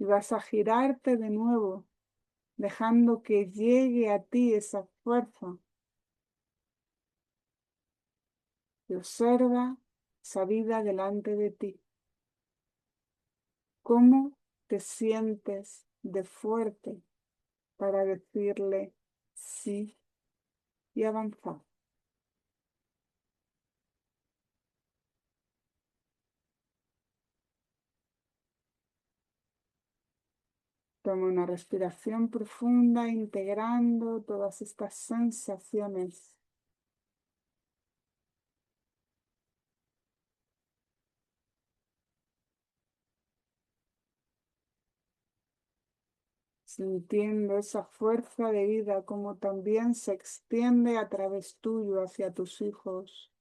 Y vas a girarte de nuevo, dejando que llegue a ti esa fuerza. Y observa esa vida delante de ti. ¿Cómo te sientes de fuerte para decirle sí y avanzar? Toma una respiración profunda, integrando todas estas sensaciones. Sintiendo esa fuerza de vida como también se extiende a través tuyo hacia tus hijos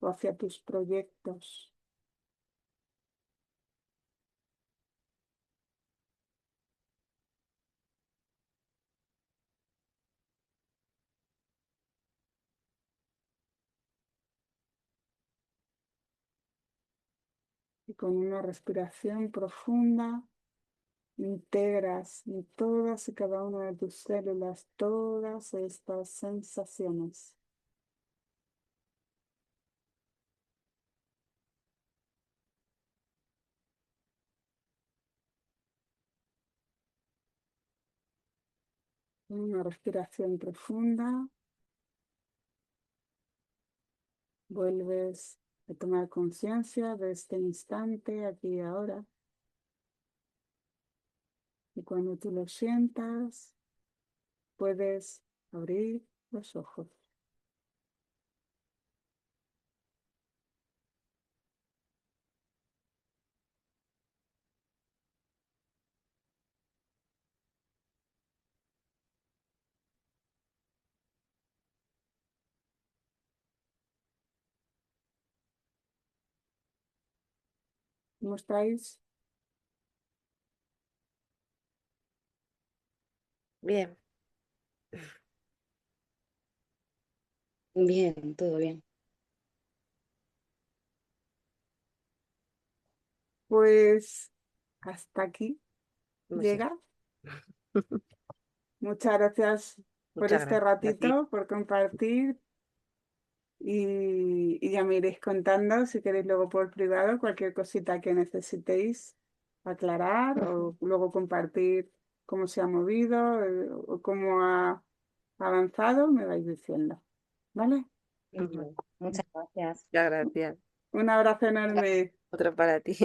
o hacia tus proyectos. Y con una respiración profunda integras en todas y cada una de tus células todas estas sensaciones. Una respiración profunda. Vuelves a tomar conciencia de este instante, aquí y ahora. Y cuando tú lo sientas, puedes abrir los ojos. ¿Cómo estáis? Bien, Bien, todo bien. Pues hasta aquí muy bien. llega. Muchas gracias por Muchas este gracias a ti. ratito, por compartir. Y ya me iréis contando si queréis luego por privado cualquier cosita que necesitéis aclarar o luego compartir cómo se ha movido o cómo ha avanzado, me vais diciendo. ¿Vale? Muchas gracias. Muchas gracias. Un abrazo enorme. Otro para ti.